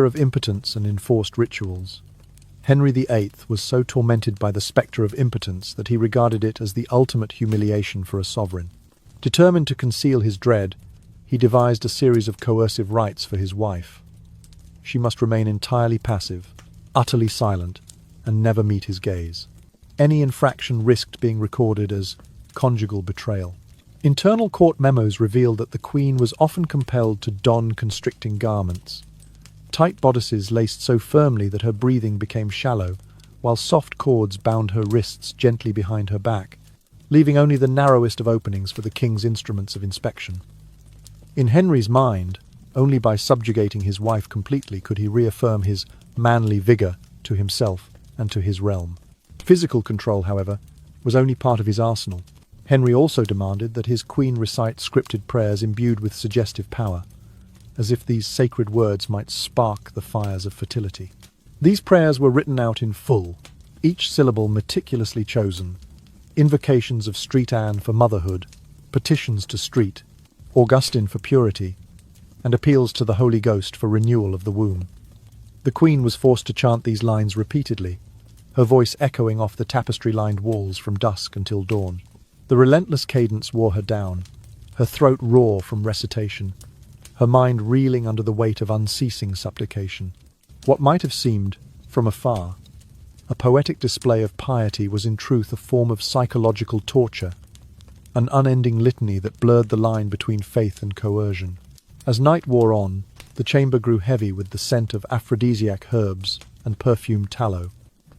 of impotence and enforced rituals. Henry VIII was so tormented by the spectre of impotence that he regarded it as the ultimate humiliation for a sovereign. Determined to conceal his dread, he devised a series of coercive rites for his wife. She must remain entirely passive, utterly silent, and never meet his gaze. Any infraction risked being recorded as conjugal betrayal. Internal court memos revealed that the queen was often compelled to don constricting garments, tight bodices laced so firmly that her breathing became shallow, while soft cords bound her wrists gently behind her back, leaving only the narrowest of openings for the king's instruments of inspection. In Henry's mind, only by subjugating his wife completely could he reaffirm his manly vigour to himself and to his realm. Physical control, however, was only part of his arsenal. Henry also demanded that his queen recite scripted prayers imbued with suggestive power, as if these sacred words might spark the fires of fertility. These prayers were written out in full, each syllable meticulously chosen, invocations of Street Anne for motherhood, petitions to Street, Augustine for purity, and appeals to the Holy Ghost for renewal of the womb. The queen was forced to chant these lines repeatedly, her voice echoing off the tapestry-lined walls from dusk until dawn. The relentless cadence wore her down, her throat raw from recitation, her mind reeling under the weight of unceasing supplication. What might have seemed, from afar, a poetic display of piety was in truth a form of psychological torture, an unending litany that blurred the line between faith and coercion. As night wore on, the chamber grew heavy with the scent of aphrodisiac herbs and perfumed tallow.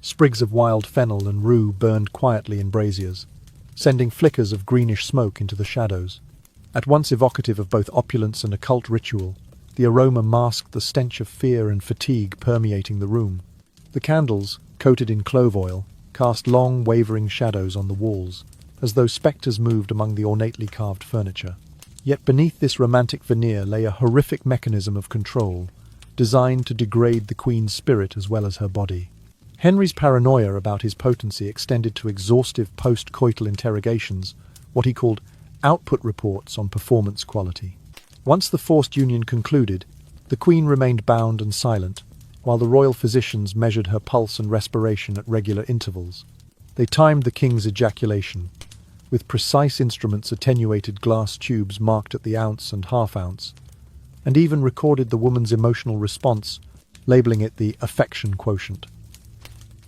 Sprigs of wild fennel and rue burned quietly in braziers, sending flickers of greenish smoke into the shadows. At once evocative of both opulence and occult ritual, the aroma masked the stench of fear and fatigue permeating the room. The candles, coated in clove oil, cast long, wavering shadows on the walls, as though spectres moved among the ornately carved furniture. Yet beneath this romantic veneer lay a horrific mechanism of control, designed to degrade the queen's spirit as well as her body. Henry's paranoia about his potency extended to exhaustive post-coital interrogations, what he called output reports on performance quality. Once the forced union concluded, the queen remained bound and silent, while the royal physicians measured her pulse and respiration at regular intervals. They timed the king's ejaculation, with precise instruments attenuated glass tubes marked at the ounce and half-ounce, and even recorded the woman's emotional response, labeling it the affection quotient.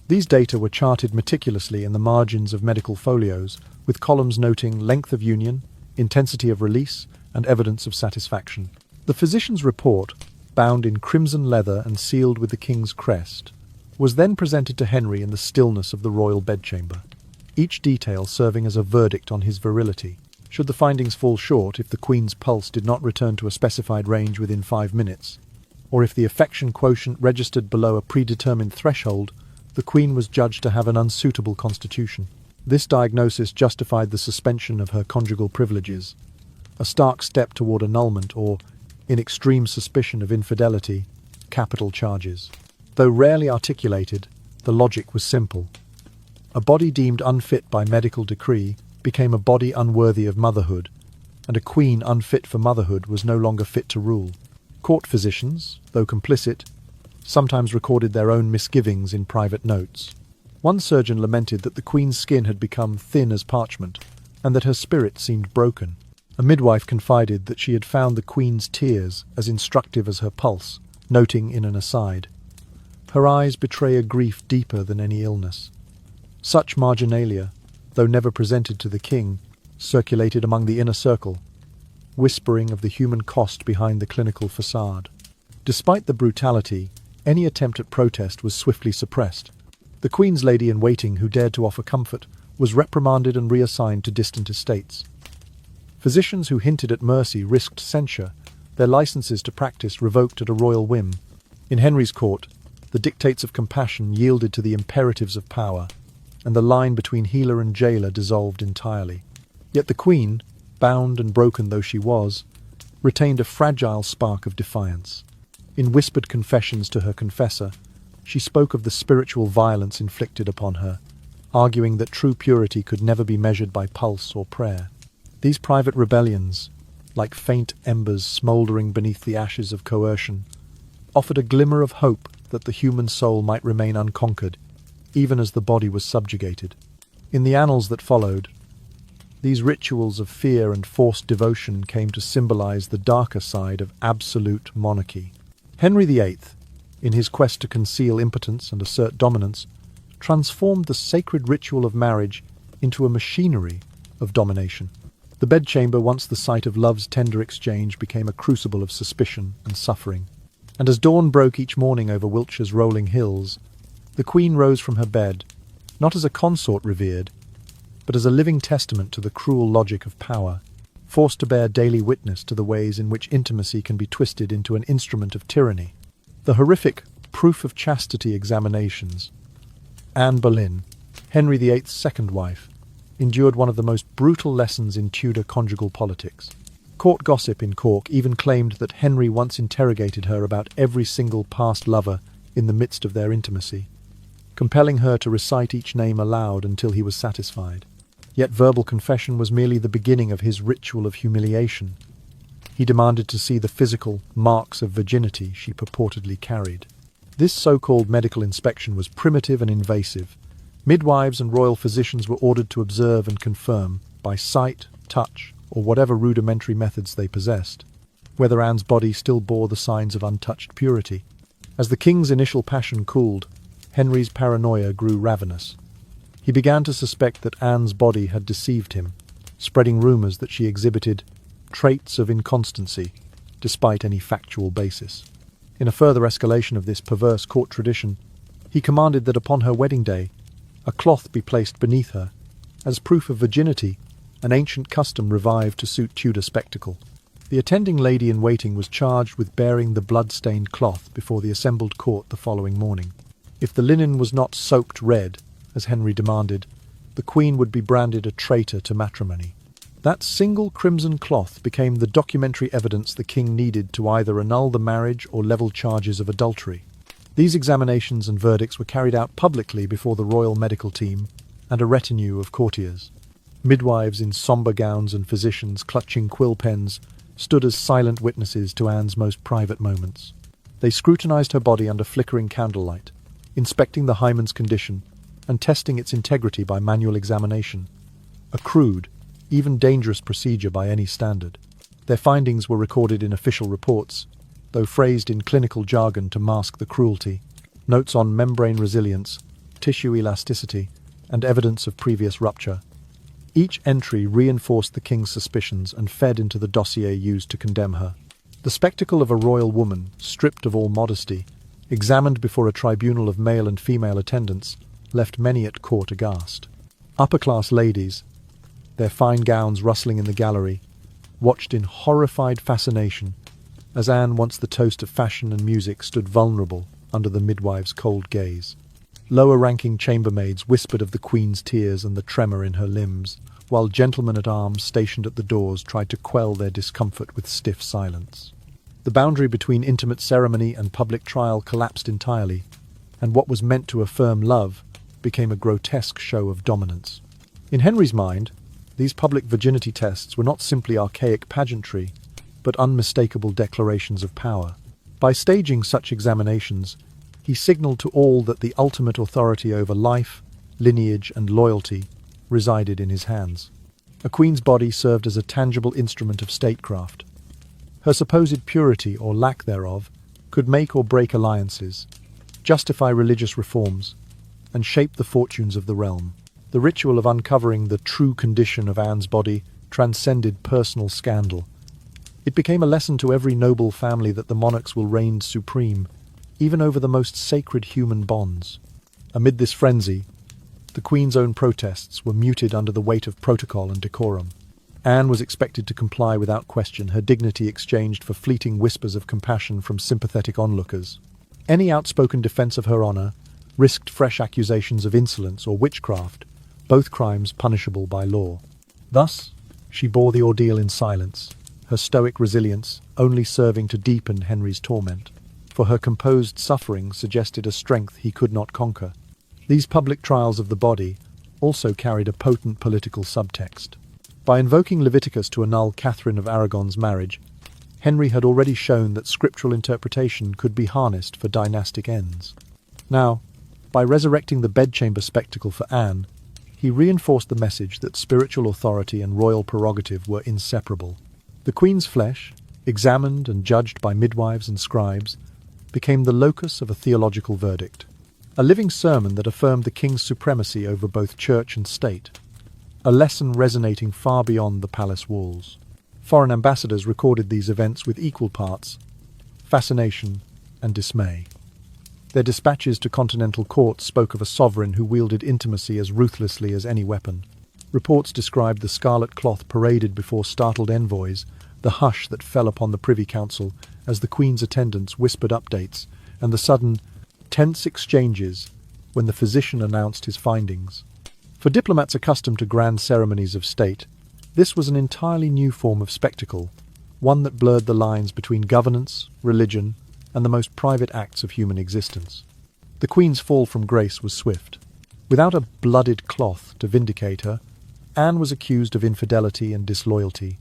These data were charted meticulously in the margins of medical folios, with columns noting length of union, intensity of release, and evidence of satisfaction. The physician's report, bound in crimson leather and sealed with the king's crest, was then presented to Henry in the stillness of the royal bedchamber, each detail serving as a verdict on his virility. Should the findings fall short, if the queen's pulse did not return to a specified range within 5 minutes, or if the affection quotient registered below a predetermined threshold, the queen was judged to have an unsuitable constitution. This diagnosis justified the suspension of her conjugal privileges, a stark step toward annulment or, in extreme suspicion of infidelity, capital charges. Though rarely articulated, the logic was simple. A body deemed unfit by medical decree became a body unworthy of motherhood, and a queen unfit for motherhood was no longer fit to rule. Court physicians, though complicit, sometimes recorded their own misgivings in private notes. One surgeon lamented that the queen's skin had become thin as parchment, and that her spirit seemed broken. A midwife confided that she had found the queen's tears as instructive as her pulse, noting in an aside, Her eyes betray a grief deeper than any illness. Such marginalia, though never presented to the king, circulated among the inner circle, whispering of the human cost behind the clinical facade. Despite the brutality, any attempt at protest was swiftly suppressed. The Queen's lady-in-waiting who dared to offer comfort was reprimanded and reassigned to distant estates. Physicians who hinted at mercy risked censure, their licenses to practice revoked at a royal whim. In Henry's court, the dictates of compassion yielded to the imperatives of power, and the line between healer and jailer dissolved entirely. Yet the Queen, bound and broken though she was, retained a fragile spark of defiance. In whispered confessions to her confessor, she spoke of the spiritual violence inflicted upon her, arguing that true purity could never be measured by pulse or prayer. These private rebellions, like faint embers smouldering beneath the ashes of coercion, offered a glimmer of hope that the human soul might remain unconquered, even as the body was subjugated. In the annals that followed, these rituals of fear and forced devotion came to symbolize the darker side of absolute monarchy. Henry VIII, in his quest to conceal impotence and assert dominance, transformed the sacred ritual of marriage into a machinery of domination. The bedchamber, once the site of love's tender exchange, became a crucible of suspicion and suffering. And as dawn broke each morning over Wiltshire's rolling hills, the Queen rose from her bed, not as a consort revered, but as a living testament to the cruel logic of power, forced to bear daily witness to the ways in which intimacy can be twisted into an instrument of tyranny. The horrific proof of chastity examinations. Anne Boleyn, Henry VIII's second wife, endured one of the most brutal lessons in Tudor conjugal politics. Court gossip in Cork even claimed that Henry once interrogated her about every single past lover in the midst of their intimacy, compelling her to recite each name aloud until he was satisfied. Yet verbal confession was merely the beginning of his ritual of humiliation. He demanded to see the physical marks of virginity she purportedly carried. This so-called medical inspection was primitive and invasive. Midwives and royal physicians were ordered to observe and confirm, by sight, touch, or whatever rudimentary methods they possessed, whether Anne's body still bore the signs of untouched purity. As the king's initial passion cooled, Henry's paranoia grew ravenous. He began to suspect that Anne's body had deceived him, spreading rumours that she exhibited traits of inconstancy, despite any factual basis. In a further escalation of this perverse court tradition, he commanded that upon her wedding day, a cloth be placed beneath her, as proof of virginity, an ancient custom revived to suit Tudor spectacle. The attending lady-in-waiting was charged with bearing the blood-stained cloth before the assembled court the following morning. If the linen was not soaked red, as Henry demanded, the Queen would be branded a traitor to matrimony. That single crimson cloth became the documentary evidence the king needed to either annul the marriage or level charges of adultery. These examinations and verdicts were carried out publicly before the royal medical team and a retinue of courtiers. Midwives in sombre gowns and physicians clutching quill pens stood as silent witnesses to Anne's most private moments. They scrutinized her body under flickering candlelight, inspecting the hymen's condition and testing its integrity by manual examination, a crude, even dangerous procedure by any standard. Their findings were recorded in official reports, though phrased in clinical jargon to mask the cruelty. Notes on membrane resilience, tissue elasticity, and evidence of previous rupture. Each entry reinforced the king's suspicions and fed into the dossier used to condemn her. The spectacle of a royal woman, stripped of all modesty, examined before a tribunal of male and female attendants, left many at court aghast. Upper-class ladies, their fine gowns rustling in the gallery, watched in horrified fascination as Anne, once the toast of fashion and music, stood vulnerable under the midwife's cold gaze. Lower-ranking chambermaids whispered of the Queen's tears and the tremor in her limbs, while gentlemen-at-arms stationed at the doors tried to quell their discomfort with stiff silence. The boundary between intimate ceremony and public trial collapsed entirely, and what was meant to affirm love became a grotesque show of dominance. In Henry's mind, these public virginity tests were not simply archaic pageantry, but unmistakable declarations of power. By staging such examinations, he signalled to all that the ultimate authority over life, lineage, and loyalty resided in his hands. A queen's body served as a tangible instrument of statecraft. Her supposed purity, or lack thereof, could make or break alliances, justify religious reforms, and shape the fortunes of the realm. The ritual of uncovering the true condition of Anne's body transcended personal scandal. It became a lesson to every noble family that the monarchs will reign supreme, even over the most sacred human bonds. Amid this frenzy, the Queen's own protests were muted under the weight of protocol and decorum. Anne was expected to comply without question, her dignity exchanged for fleeting whispers of compassion from sympathetic onlookers. Any outspoken defense of her honor risked fresh accusations of insolence or witchcraft, both crimes punishable by law. Thus, she bore the ordeal in silence, her stoic resilience only serving to deepen Henry's torment, for her composed suffering suggested a strength he could not conquer. These public trials of the body also carried a potent political subtext. By invoking Leviticus to annul Catherine of Aragon's marriage, Henry had already shown that scriptural interpretation could be harnessed for dynastic ends. Now, by resurrecting the bedchamber spectacle for Anne, he reinforced the message that spiritual authority and royal prerogative were inseparable. The Queen's flesh, examined and judged by midwives and scribes, became the locus of a theological verdict, a living sermon that affirmed the king's supremacy over both church and state, a lesson resonating far beyond the palace walls. Foreign ambassadors recorded these events with equal parts fascination and dismay. Their dispatches to continental courts spoke of a sovereign who wielded intimacy as ruthlessly as any weapon. Reports described the scarlet cloth paraded before startled envoys, the hush that fell upon the Privy Council as the Queen's attendants whispered updates, and the sudden, tense exchanges when the physician announced his findings. For diplomats accustomed to grand ceremonies of state, this was an entirely new form of spectacle, one that blurred the lines between governance, religion, and the most private acts of human existence. The Queen's fall from grace was swift. Without a blooded cloth to vindicate her, Anne was accused of infidelity and disloyalty.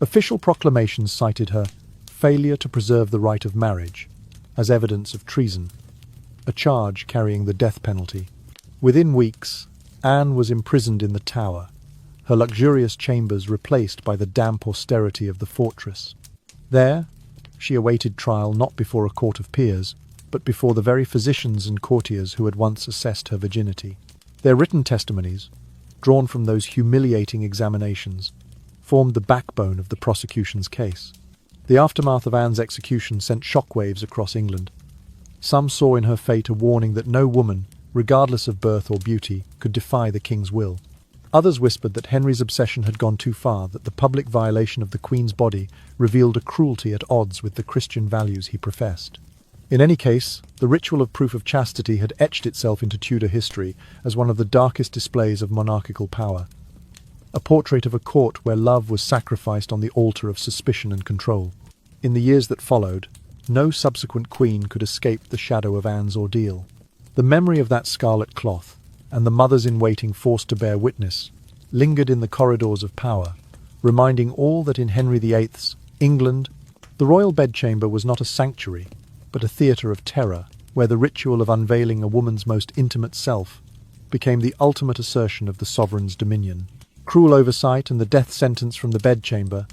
Official proclamations cited her failure to preserve the right of marriage as evidence of treason, a charge carrying the death penalty. Within weeks, Anne was imprisoned in the Tower, her luxurious chambers replaced by the damp austerity of the fortress. There, she awaited trial not before a court of peers, but before the very physicians and courtiers who had once assessed her virginity. Their written testimonies, drawn from those humiliating examinations, formed the backbone of the prosecution's case. The aftermath of Anne's execution sent shockwaves across England. Some saw in her fate a warning that no woman, regardless of birth or beauty, could defy the king's will. Others whispered that Henry's obsession had gone too far, that the public violation of the Queen's body revealed a cruelty at odds with the Christian values he professed. In any case, the ritual of proof of chastity had etched itself into Tudor history as one of the darkest displays of monarchical power, a portrait of a court where love was sacrificed on the altar of suspicion and control. In the years that followed, no subsequent queen could escape the shadow of Anne's ordeal. The memory of that scarlet cloth, and the mothers-in-waiting forced to bear witness, lingered in the corridors of power, reminding all that in Henry VIII's England, the royal bedchamber was not a sanctuary, but a theatre of terror, where the ritual of unveiling a woman's most intimate self became the ultimate assertion of the sovereign's dominion. Cruel oversight and the death sentence from the bedchamber,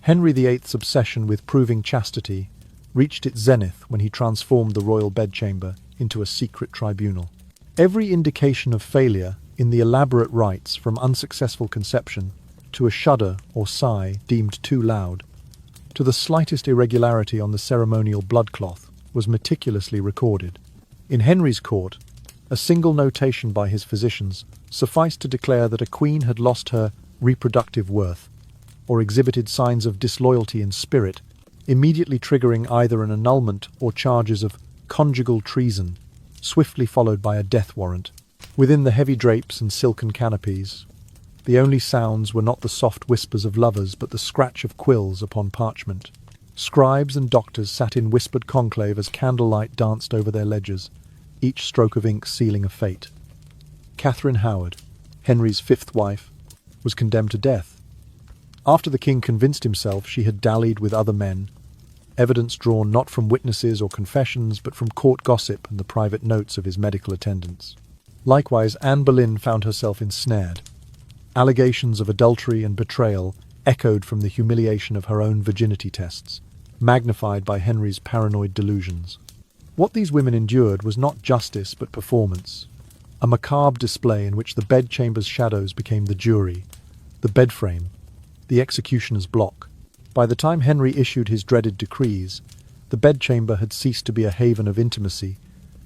Henry VIII's obsession with proving chastity reached its zenith when he transformed the royal bedchamber into a secret tribunal. Every indication of failure in the elaborate rites, from unsuccessful conception to a shudder or sigh deemed too loud, to the slightest irregularity on the ceremonial bloodcloth, was meticulously recorded. In Henry's court, a single notation by his physicians sufficed to declare that a queen had lost her reproductive worth, or exhibited signs of disloyalty in spirit, immediately triggering either an annulment or charges of conjugal treason, swiftly followed by a death warrant. Within the heavy drapes and silken canopies, the only sounds were not the soft whispers of lovers, but the scratch of quills upon parchment. Scribes and doctors sat in whispered conclave as candlelight danced over their ledgers, each stroke of ink sealing a fate. Catherine Howard, Henry's fifth wife, was condemned to death. After the king convinced himself she had dallied with other men, evidence drawn not from witnesses or confessions but from court gossip and the private notes of his medical attendants. Likewise, Anne Boleyn found herself ensnared. Allegations of adultery and betrayal echoed from the humiliation of her own virginity tests, magnified by Henry's paranoid delusions. What these women endured was not justice but performance, a macabre display in which the bedchamber's shadows became the jury, the bedframe, the executioner's block. By the time Henry issued his dreaded decrees, the bedchamber had ceased to be a haven of intimacy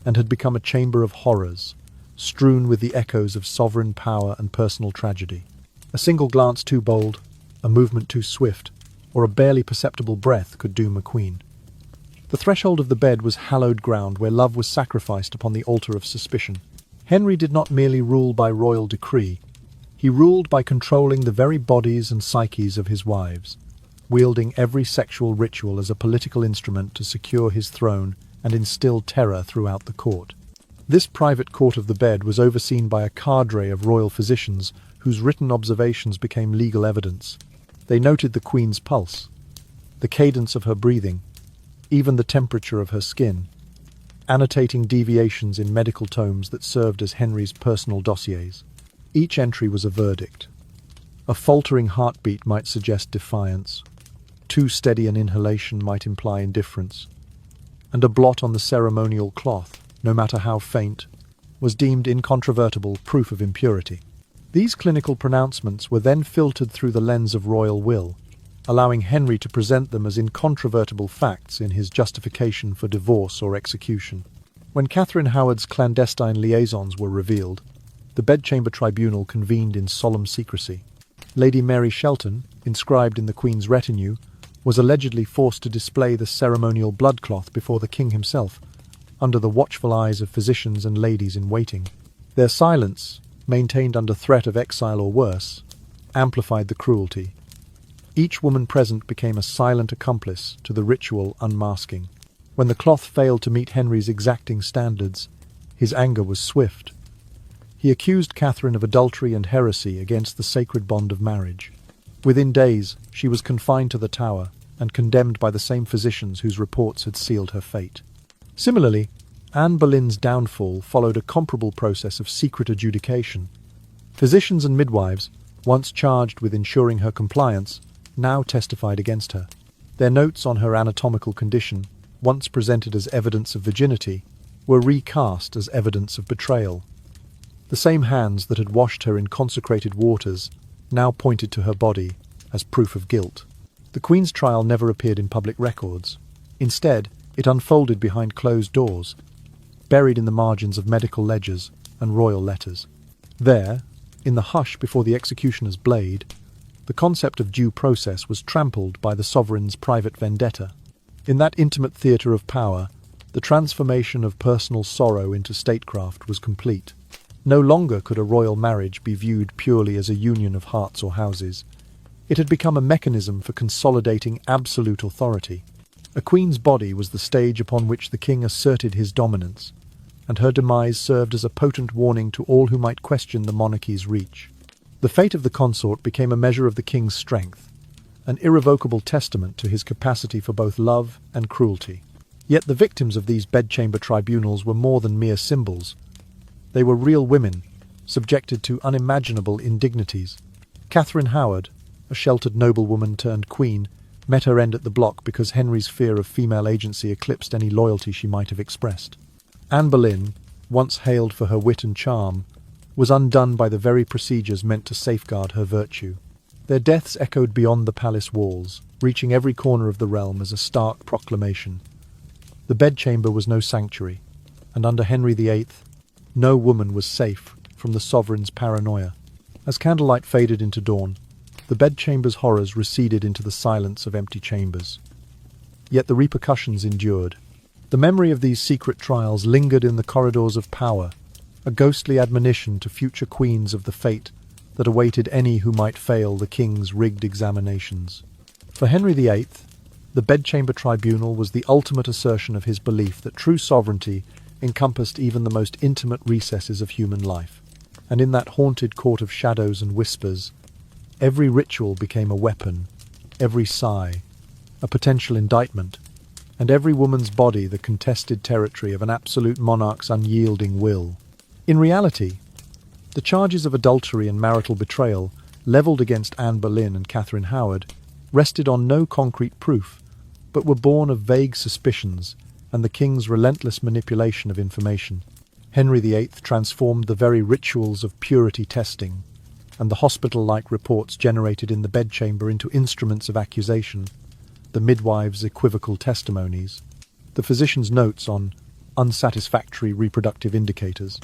and had become a chamber of horrors, strewn with the echoes of sovereign power and personal tragedy. A single glance too bold, a movement too swift, or a barely perceptible breath could doom a queen. The threshold of the bed was hallowed ground where love was sacrificed upon the altar of suspicion. Henry did not merely rule by royal decree, he ruled by controlling the very bodies and psyches of his wives, wielding every sexual ritual as a political instrument to secure his throne and instill terror throughout the court. This private court of the bed was overseen by a cadre of royal physicians whose written observations became legal evidence. They noted the queen's pulse, the cadence of her breathing, even the temperature of her skin, annotating deviations in medical tomes that served as Henry's personal dossiers. Each entry was a verdict. A faltering heartbeat might suggest defiance, too steady an inhalation might imply indifference, and a blot on the ceremonial cloth, no matter how faint, was deemed incontrovertible proof of impurity. These clinical pronouncements were then filtered through the lens of royal will, allowing Henry to present them as incontrovertible facts in his justification for divorce or execution. When Catherine Howard's clandestine liaisons were revealed, the bedchamber tribunal convened in solemn secrecy. Lady Mary Shelton, inscribed in the Queen's retinue, was allegedly forced to display the ceremonial bloodcloth before the king himself, under the watchful eyes of physicians and ladies in waiting. Their silence, maintained under threat of exile or worse, amplified the cruelty. Each woman present became a silent accomplice to the ritual unmasking. When the cloth failed to meet Henry's exacting standards, his anger was swift. He accused Catherine of adultery and heresy against the sacred bond of marriage. Within days, she was confined to the Tower and condemned by the same physicians whose reports had sealed her fate. Similarly, Anne Boleyn's downfall followed a comparable process of secret adjudication. Physicians and midwives, once charged with ensuring her compliance, now testified against her. Their notes on her anatomical condition, once presented as evidence of virginity, were recast as evidence of betrayal. The same hands that had washed her in consecrated waters now pointed to her body as proof of guilt. The Queen's trial never appeared in public records. Instead, it unfolded behind closed doors, buried in the margins of medical ledgers and royal letters. There, in the hush before the executioner's blade, the concept of due process was trampled by the sovereign's private vendetta. In that intimate theatre of power, the transformation of personal sorrow into statecraft was complete. No longer could a royal marriage be viewed purely as a union of hearts or houses. It had become a mechanism for consolidating absolute authority. A queen's body was the stage upon which the king asserted his dominance, and her demise served as a potent warning to all who might question the monarchy's reach. The fate of the consort became a measure of the king's strength, an irrevocable testament to his capacity for both love and cruelty. Yet the victims of these bedchamber tribunals were more than mere symbols. They were real women, subjected to unimaginable indignities. Catherine Howard, a sheltered noblewoman turned queen, met her end at the block because Henry's fear of female agency eclipsed any loyalty she might have expressed. Anne Boleyn, once hailed for her wit and charm, was undone by the very procedures meant to safeguard her virtue. Their deaths echoed beyond the palace walls, reaching every corner of the realm as a stark proclamation. The bedchamber was no sanctuary, and under Henry VIII, no woman was safe from the sovereign's paranoia. As candlelight faded into dawn, the bedchamber's horrors receded into the silence of empty chambers. Yet the repercussions endured. The memory of these secret trials lingered in the corridors of power, a ghostly admonition to future queens of the fate that awaited any who might fail the king's rigged examinations. For Henry VIII, the bedchamber tribunal was the ultimate assertion of his belief that true sovereignty encompassed even the most intimate recesses of human life. And in that haunted court of shadows and whispers, every ritual became a weapon, every sigh a potential indictment, and every woman's body the contested territory of an absolute monarch's unyielding will. In reality, the charges of adultery and marital betrayal levelled against Anne Boleyn and Catherine Howard rested on no concrete proof, but were born of vague suspicions and the king's relentless manipulation of information. Henry VIII transformed the very rituals of purity testing and the hospital-like reports generated in the bedchamber into instruments of accusation, the midwives' equivocal testimonies, the physician's notes on unsatisfactory reproductive indicators,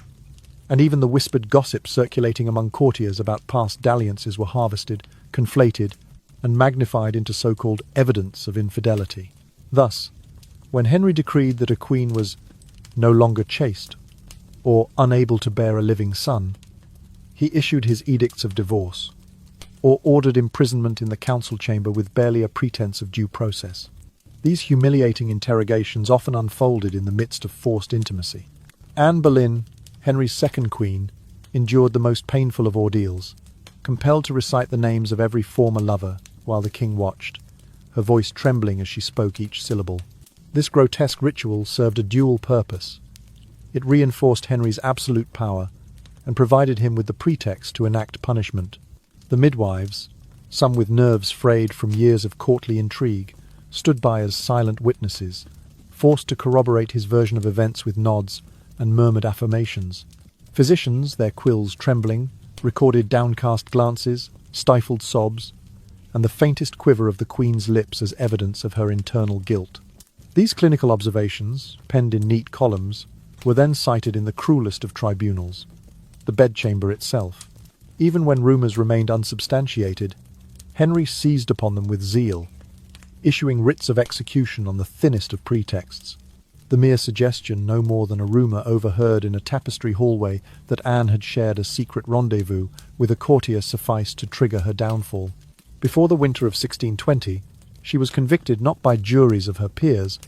and even the whispered gossip circulating among courtiers about past dalliances were harvested, conflated, and magnified into so-called evidence of infidelity. Thus, when Henry decreed that a queen was no longer chaste, or unable to bear a living son, he issued his edicts of divorce, or ordered imprisonment in the council chamber with barely a pretense of due process. These humiliating interrogations often unfolded in the midst of forced intimacy. Anne Boleyn, Henry's second queen, endured the most painful of ordeals, compelled to recite the names of every former lover while the king watched, her voice trembling as she spoke each syllable. This grotesque ritual served a dual purpose. It reinforced Henry's absolute power and provided him with the pretext to enact punishment. The midwives, some with nerves frayed from years of courtly intrigue, stood by as silent witnesses, forced to corroborate his version of events with nods and murmured affirmations. Physicians, their quills trembling, recorded downcast glances, stifled sobs, and the faintest quiver of the Queen's lips as evidence of her internal guilt. These clinical observations, penned in neat columns, were then cited in the cruelest of tribunals, the bedchamber itself. Even when rumours remained unsubstantiated, Henry seized upon them with zeal, issuing writs of execution on the thinnest of pretexts. The mere suggestion, no more than a rumour overheard in a tapestry hallway, that Anne had shared a secret rendezvous with a courtier sufficed to trigger her downfall. Before the winter of 1620, she was convicted not by juries of her peers,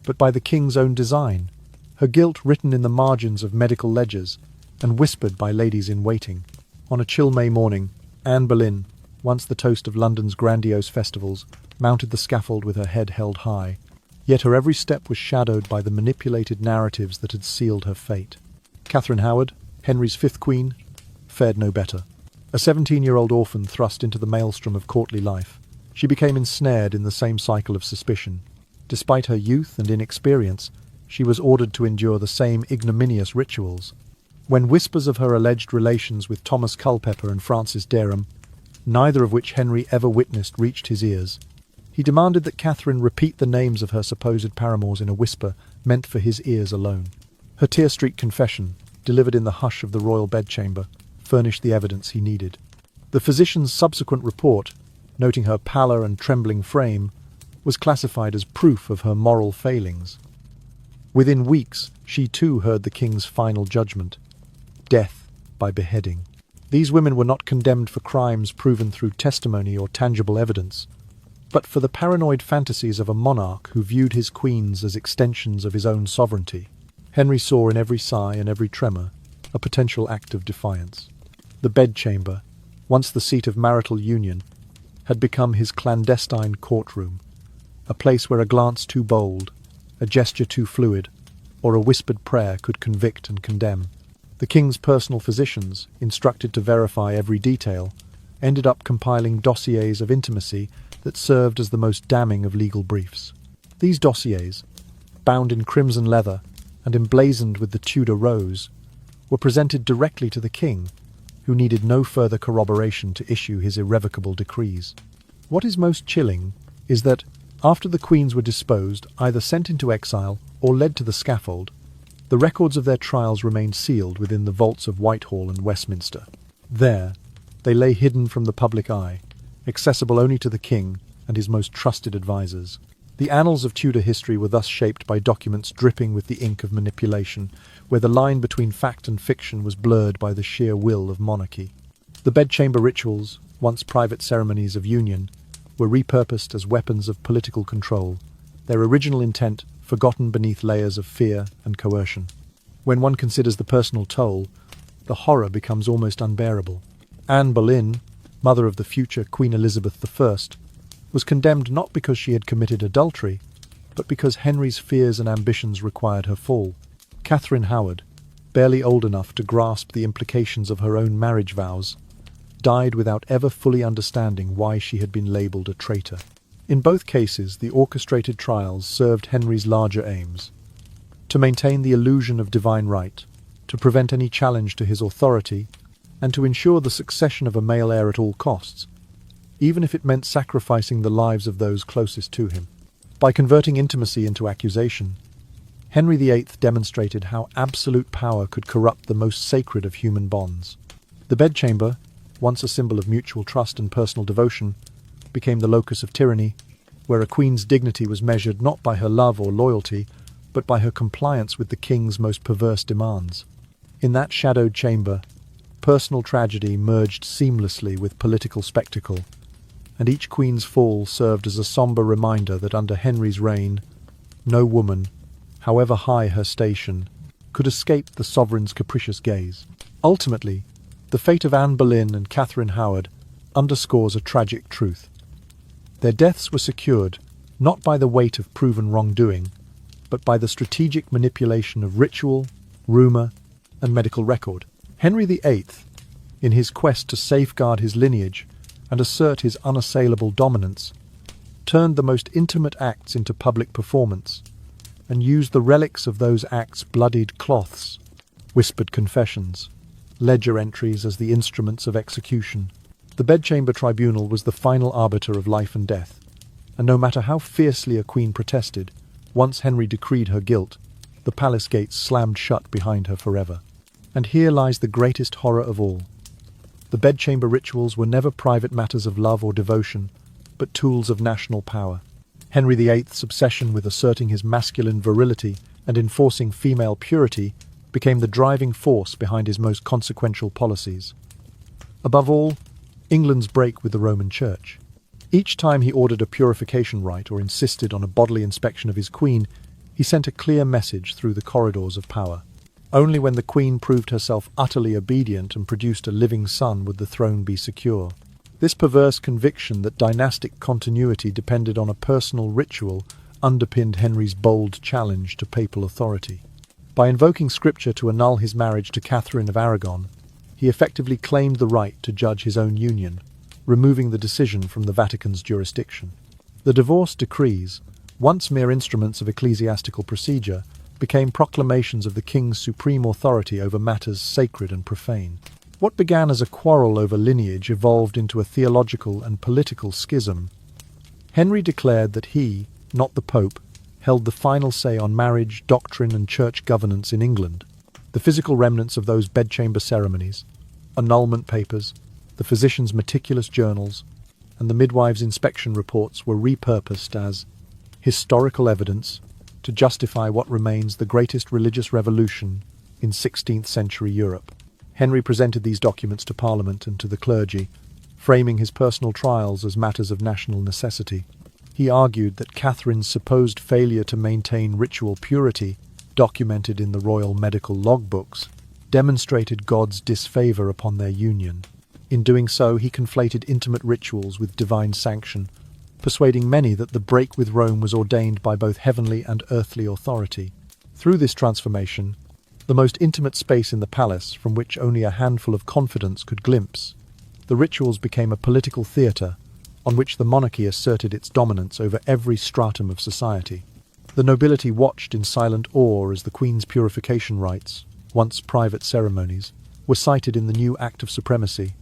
but by the king's own design, her guilt written in the margins of medical ledgers and whispered by ladies-in-waiting. On a chill May morning, Anne Boleyn, once the toast of London's grandiose festivals, mounted the scaffold with her head held high, yet her every step was shadowed by the manipulated narratives that had sealed her fate. Catherine Howard, Henry's fifth queen, fared no better. A 17-year-old orphan thrust into the maelstrom of courtly life, she became ensnared in the same cycle of suspicion. Despite her youth and inexperience, she was ordered to endure the same ignominious rituals. When whispers of her alleged relations with Thomas Culpeper and Francis Dereham, neither of which Henry ever witnessed, reached his ears, he demanded that Catherine repeat the names of her supposed paramours in a whisper meant for his ears alone. Her tear-streaked confession, delivered in the hush of the royal bedchamber, furnished the evidence he needed. The physician's subsequent report, noting her pallor and trembling frame, was classified as proof of her moral failings. Within weeks, she too heard the king's final judgment: death by beheading. These women were not condemned for crimes proven through testimony or tangible evidence, but for the paranoid fantasies of a monarch who viewed his queens as extensions of his own sovereignty. Henry saw in every sigh and every tremor a potential act of defiance. The bedchamber, once the seat of marital union, had become his clandestine courtroom, a place where a glance too bold, a gesture too fluid, or a whispered prayer could convict and condemn. The king's personal physicians, instructed to verify every detail, ended up compiling dossiers of intimacy that served as the most damning of legal briefs. These dossiers, bound in crimson leather and emblazoned with the Tudor rose, were presented directly to the king, who needed no further corroboration to issue his irrevocable decrees. What is most chilling is that, after the queens were disposed, either sent into exile or led to the scaffold, the records of their trials remained sealed within the vaults of Whitehall and Westminster. There, they lay hidden from the public eye, accessible only to the king and his most trusted advisers. The annals of Tudor history were thus shaped by documents dripping with the ink of manipulation, where the line between fact and fiction was blurred by the sheer will of monarchy. The bedchamber rituals, once private ceremonies of union, were repurposed as weapons of political control, their original intent forgotten beneath layers of fear and coercion. When one considers the personal toll, the horror becomes almost unbearable. Anne Boleyn, mother of the future Queen Elizabeth I, was condemned not because she had committed adultery, but because Henry's fears and ambitions required her fall. Catherine Howard, barely old enough to grasp the implications of her own marriage vows, died without ever fully understanding why she had been labelled a traitor. In both cases, the orchestrated trials served Henry's larger aims: to maintain the illusion of divine right, to prevent any challenge to his authority, and to ensure the succession of a male heir at all costs, even if it meant sacrificing the lives of those closest to him. By converting intimacy into accusation, Henry VIII demonstrated how absolute power could corrupt the most sacred of human bonds. The bedchamber, once a symbol of mutual trust and personal devotion, became the locus of tyranny, where a queen's dignity was measured not by her love or loyalty, but by her compliance with the king's most perverse demands. In that shadowed chamber, personal tragedy merged seamlessly with political spectacle, and each queen's fall served as a somber reminder that under Henry's reign, no woman, however high her station, could escape the sovereign's capricious gaze. Ultimately, the fate of Anne Boleyn and Catherine Howard underscores a tragic truth. Their deaths were secured not by the weight of proven wrongdoing, but by the strategic manipulation of ritual, rumour, and medical record. Henry VIII, in his quest to safeguard his lineage and assert his unassailable dominance, turned the most intimate acts into public performance, and used the relics of those acts, bloodied cloths, whispered confessions, ledger entries as the instruments of execution. The bedchamber tribunal was the final arbiter of life and death, and no matter how fiercely a queen protested, once Henry decreed her guilt, the palace gates slammed shut behind her forever. And here lies the greatest horror of all. The bedchamber rituals were never private matters of love or devotion, but tools of national power. Henry VIII's obsession with asserting his masculine virility and enforcing female purity became the driving force behind his most consequential policies. Above all, England's break with the Roman Church. Each time he ordered a purification rite or insisted on a bodily inspection of his queen, he sent a clear message through the corridors of power. Only when the queen proved herself utterly obedient and produced a living son would the throne be secure. This perverse conviction that dynastic continuity depended on a personal ritual underpinned Henry's bold challenge to papal authority. By invoking scripture to annul his marriage to Catherine of Aragon, he effectively claimed the right to judge his own union, removing the decision from the Vatican's jurisdiction. The divorce decrees, once mere instruments of ecclesiastical procedure, became proclamations of the king's supreme authority over matters sacred and profane. What began as a quarrel over lineage evolved into a theological and political schism. Henry declared that he, not the Pope, held the final say on marriage, doctrine, and church governance in England. The physical remnants of those bedchamber ceremonies, annulment papers, the physician's meticulous journals, and the midwife's inspection reports were repurposed as historical evidence to justify what remains the greatest religious revolution in 16th century Europe. Henry presented these documents to Parliament and to the clergy, framing his personal trials as matters of national necessity. He argued that Catherine's supposed failure to maintain ritual purity, documented in the royal medical logbooks, demonstrated God's disfavour upon their union. In doing so, he conflated intimate rituals with divine sanction, persuading many that the break with Rome was ordained by both heavenly and earthly authority. Through this transformation, the most intimate space in the palace, from which only a handful of confidants could glimpse, the rituals became a political theatre on which the monarchy asserted its dominance over every stratum of society. The nobility watched in silent awe as the Queen's purification rites, once private ceremonies, were cited in the new Act of Supremacy,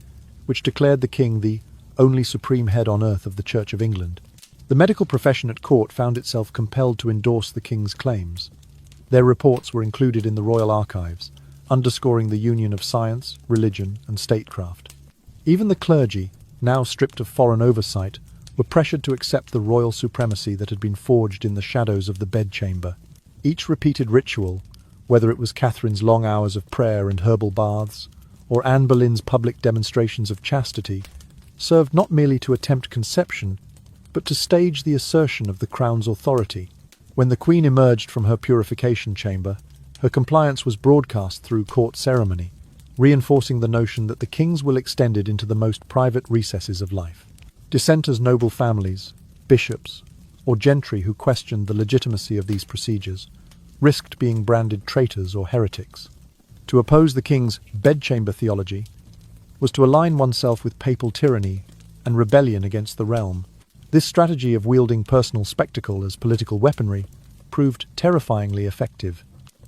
which declared the king the only supreme head on earth of the Church of England. The medical profession at court found itself compelled to endorse the king's claims. Their reports were included in the royal archives, underscoring the union of science, religion, and statecraft. Even the clergy, now stripped of foreign oversight, were pressured to accept the royal supremacy that had been forged in the shadows of the bedchamber. Each repeated ritual, whether it was Catherine's long hours of prayer and herbal baths, or Anne Boleyn's public demonstrations of chastity, served not merely to attempt conception, but to stage the assertion of the crown's authority. When the Queen emerged from her purification chamber, her compliance was broadcast through court ceremony, reinforcing the notion that the king's will extended into the most private recesses of life. Dissenters, noble families, bishops, or gentry who questioned the legitimacy of these procedures risked being branded traitors or heretics. To oppose the king's bedchamber theology was to align oneself with papal tyranny and rebellion against the realm. This strategy of wielding personal spectacle as political weaponry proved terrifyingly effective.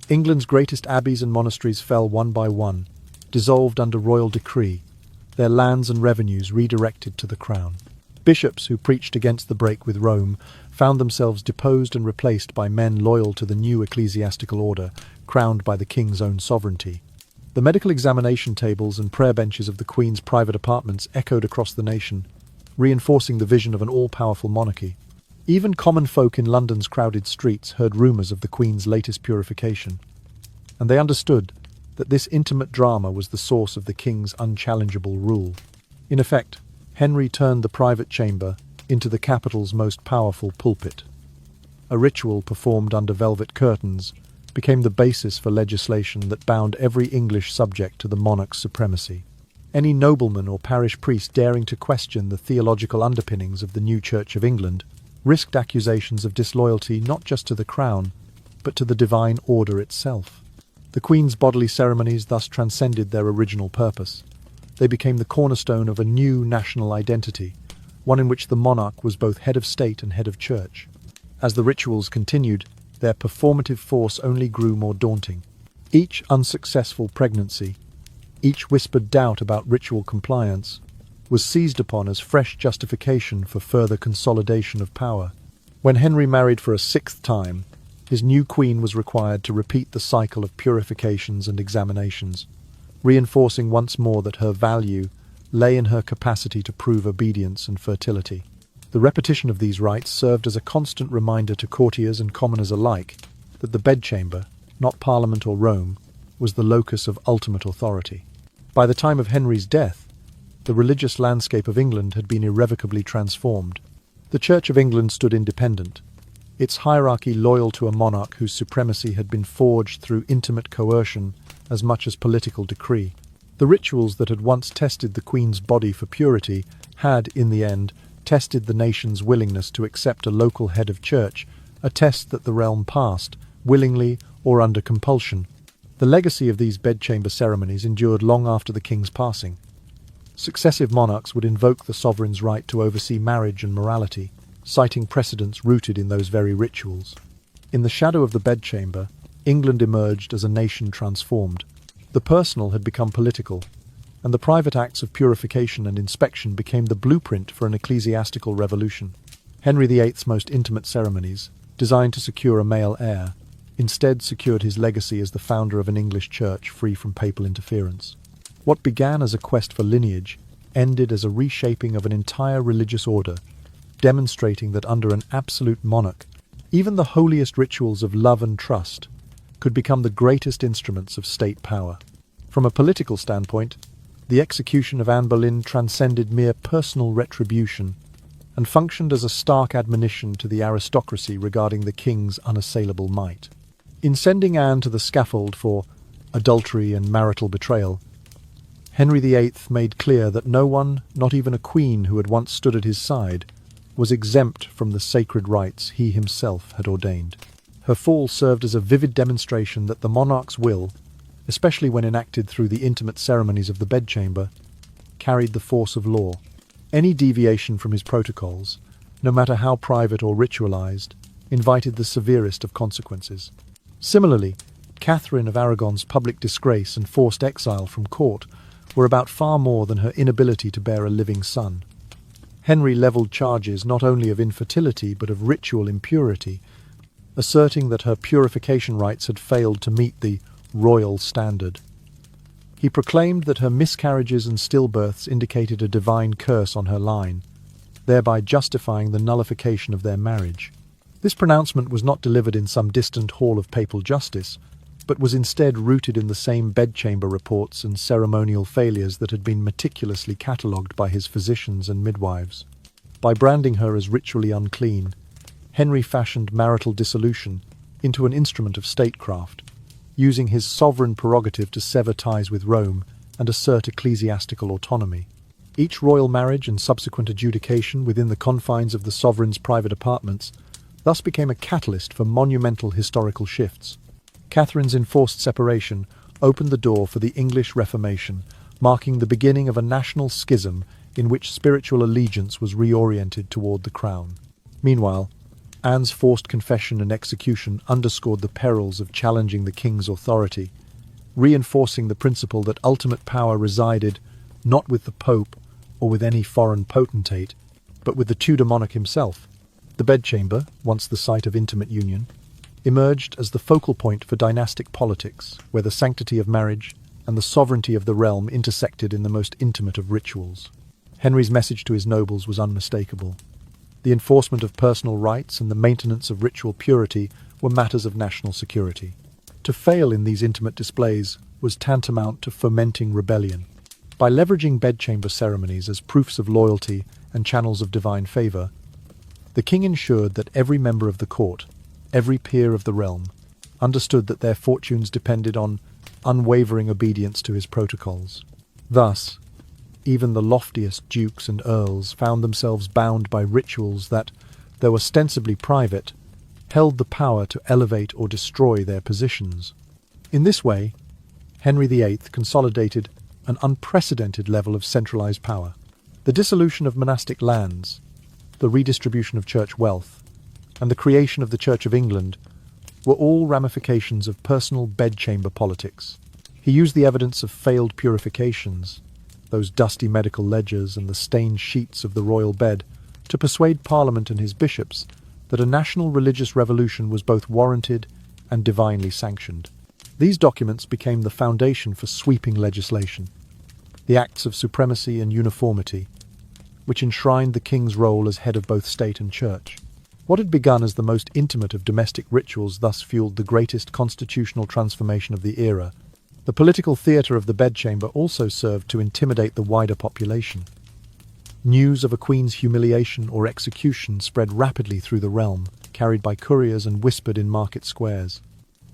England's greatest abbeys and monasteries fell one by one, dissolved under royal decree, their lands and revenues redirected to the crown. Bishops who preached against the break with Rome found themselves deposed and replaced by men loyal to the new ecclesiastical order, crowned by the king's own sovereignty. The medical examination tables and prayer benches of the Queen's private apartments echoed across the nation, reinforcing the vision of an all-powerful monarchy. Even common folk in London's crowded streets heard rumours of the Queen's latest purification, and they understood that this intimate drama was the source of the king's unchallengeable rule. In effect, Henry turned the private chamber into the capital's most powerful pulpit. A ritual performed under velvet curtains became the basis for legislation that bound every English subject to the monarch's supremacy. Any nobleman or parish priest daring to question the theological underpinnings of the new Church of England risked accusations of disloyalty not just to the crown, but to the divine order itself. The Queen's bodily ceremonies thus transcended their original purpose. They became the cornerstone of a new national identity, one in which the monarch was both head of state and head of church. As the rituals continued, their performative force only grew more daunting. Each unsuccessful pregnancy, each whispered doubt about ritual compliance, was seized upon as fresh justification for further consolidation of power. When Henry married for a sixth time, his new queen was required to repeat the cycle of purifications and examinations, reinforcing once more that her value lay in her capacity to prove obedience and fertility. The repetition of these rites served as a constant reminder to courtiers and commoners alike that the bedchamber, not Parliament or Rome, was the locus of ultimate authority. By the time of Henry's death, the religious landscape of England had been irrevocably transformed. The Church of England stood independent, its hierarchy loyal to a monarch whose supremacy had been forged through intimate coercion as much as political decree. The rituals that had once tested the Queen's body for purity had, in the end, tested the nation's willingness to accept a local head of church, a test that the realm passed, willingly or under compulsion. The legacy of these bedchamber ceremonies endured long after the king's passing. Successive monarchs would invoke the sovereign's right to oversee marriage and morality, citing precedents rooted in those very rituals. In the shadow of the bedchamber, England emerged as a nation transformed. The personal had become political, and the private acts of purification and inspection became the blueprint for an ecclesiastical revolution. Henry VIII's most intimate ceremonies, designed to secure a male heir, instead secured his legacy as the founder of an English church free from papal interference. What began as a quest for lineage ended as a reshaping of an entire religious order, demonstrating that under an absolute monarch, even the holiest rituals of love and trust could become the greatest instruments of state power. From a political standpoint, the execution of Anne Boleyn transcended mere personal retribution and functioned as a stark admonition to the aristocracy regarding the king's unassailable might. In sending Anne to the scaffold for adultery and marital betrayal, Henry VIII made clear that no one, not even a queen who had once stood at his side, was exempt from the sacred rites he himself had ordained. Her fall served as a vivid demonstration that the monarch's will, especially when enacted through the intimate ceremonies of the bedchamber, carried the force of law. Any deviation from his protocols, no matter how private or ritualized, invited the severest of consequences. Similarly, Catherine of Aragon's public disgrace and forced exile from court were about far more than her inability to bear a living son. Henry levelled charges not only of infertility but of ritual impurity, asserting that her purification rites had failed to meet the royal standard. He proclaimed that her miscarriages and stillbirths indicated a divine curse on her line, thereby justifying the nullification of their marriage. This pronouncement was not delivered in some distant hall of papal justice, but was instead rooted in the same bedchamber reports and ceremonial failures that had been meticulously catalogued by his physicians and midwives. By branding her as ritually unclean, Henry fashioned marital dissolution into an instrument of statecraft, using his sovereign prerogative to sever ties with Rome and assert ecclesiastical autonomy. Each royal marriage and subsequent adjudication within the confines of the sovereign's private apartments thus became a catalyst for monumental historical shifts. Catherine's enforced separation opened the door for the English Reformation, marking the beginning of a national schism in which spiritual allegiance was reoriented toward the crown. Meanwhile, Anne's forced confession and execution underscored the perils of challenging the king's authority, reinforcing the principle that ultimate power resided not with the Pope or with any foreign potentate, but with the Tudor monarch himself. The bedchamber, once the site of intimate union, emerged as the focal point for dynastic politics, where the sanctity of marriage and the sovereignty of the realm intersected in the most intimate of rituals. Henry's message to his nobles was unmistakable. The enforcement of personal rights and the maintenance of ritual purity were matters of national security. To fail in these intimate displays was tantamount to fomenting rebellion. By leveraging bedchamber ceremonies as proofs of loyalty and channels of divine favour, the king ensured that every member of the court, every peer of the realm, understood that their fortunes depended on unwavering obedience to his protocols. Thus, even the loftiest dukes and earls found themselves bound by rituals that, though ostensibly private, held the power to elevate or destroy their positions. In this way, Henry VIII consolidated an unprecedented level of centralized power. The dissolution of monastic lands, the redistribution of church wealth, and the creation of the Church of England were all ramifications of personal bedchamber politics. He used the evidence of failed purifications, those dusty medical ledgers and the stained sheets of the royal bed, to persuade Parliament and his bishops that a national religious revolution was both warranted and divinely sanctioned. These documents became the foundation for sweeping legislation, the Acts of Supremacy and Uniformity, which enshrined the king's role as head of both state and church. What had begun as the most intimate of domestic rituals thus fueled the greatest constitutional transformation of the era. The political theatre of the bedchamber also served to intimidate the wider population. News of a queen's humiliation or execution spread rapidly through the realm, carried by couriers and whispered in market squares.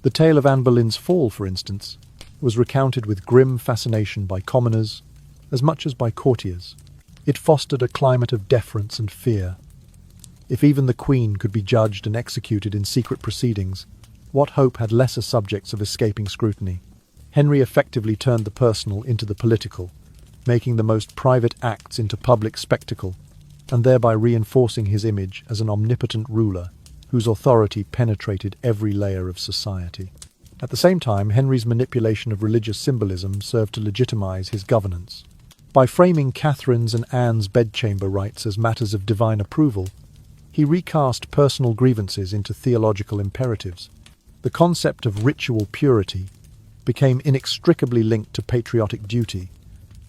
The tale of Anne Boleyn's fall, for instance, was recounted with grim fascination by commoners as much as by courtiers. It fostered a climate of deference and fear. If even the Queen could be judged and executed in secret proceedings, what hope had lesser subjects of escaping scrutiny? Henry effectively turned the personal into the political, making the most private acts into public spectacle, and thereby reinforcing his image as an omnipotent ruler whose authority penetrated every layer of society. At the same time, Henry's manipulation of religious symbolism served to legitimize his governance. By framing Catherine's and Anne's bedchamber rites as matters of divine approval, he recast personal grievances into theological imperatives. The concept of ritual purity became inextricably linked to patriotic duty,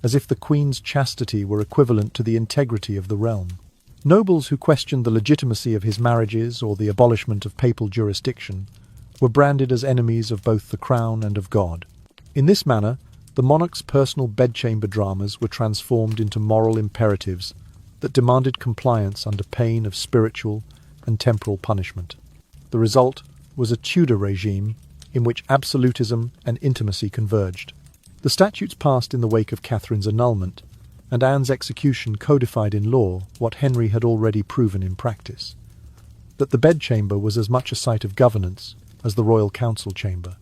as if the Queen's chastity were equivalent to the integrity of the realm. Nobles who questioned the legitimacy of his marriages or the abolishment of papal jurisdiction were branded as enemies of both the crown and of God. In this manner, the monarch's personal bedchamber dramas were transformed into moral imperatives that demanded compliance under pain of spiritual and temporal punishment. The result was a Tudor regime in which absolutism and intimacy converged. The statutes passed in the wake of Catherine's annulment, and Anne's execution codified in law what Henry had already proven in practice, that the bedchamber was as much a site of governance as the royal council chamber.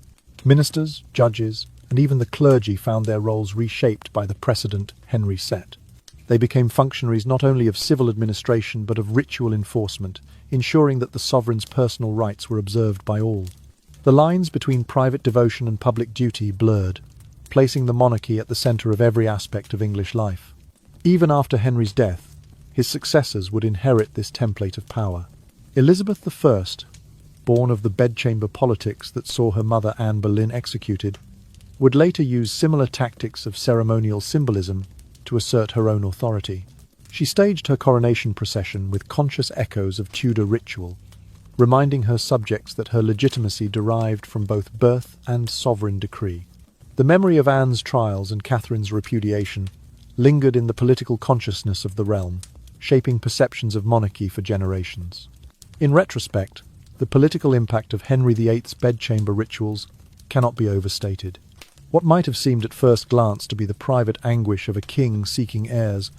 Ministers, judges, and even the clergy found their roles reshaped by the precedent Henry set. They became functionaries not only of civil administration but of ritual enforcement, ensuring that the sovereign's personal rights were observed by all. The lines between private devotion and public duty blurred, placing the monarchy at the centre of every aspect of English life. Even after Henry's death, his successors would inherit this template of power. Elizabeth I, born of the bedchamber politics that saw her mother Anne Boleyn executed, would later use similar tactics of ceremonial symbolism to assert her own authority. She staged her coronation procession with conscious echoes of Tudor ritual, reminding her subjects that her legitimacy derived from both birth and sovereign decree. The memory of Anne's trials and Catherine's repudiation lingered in the political consciousness of the realm, shaping perceptions of monarchy for generations. In retrospect, the political impact of Henry VIII's bedchamber rituals cannot be overstated. What might have seemed at first glance to be the private anguish of a king seeking heirs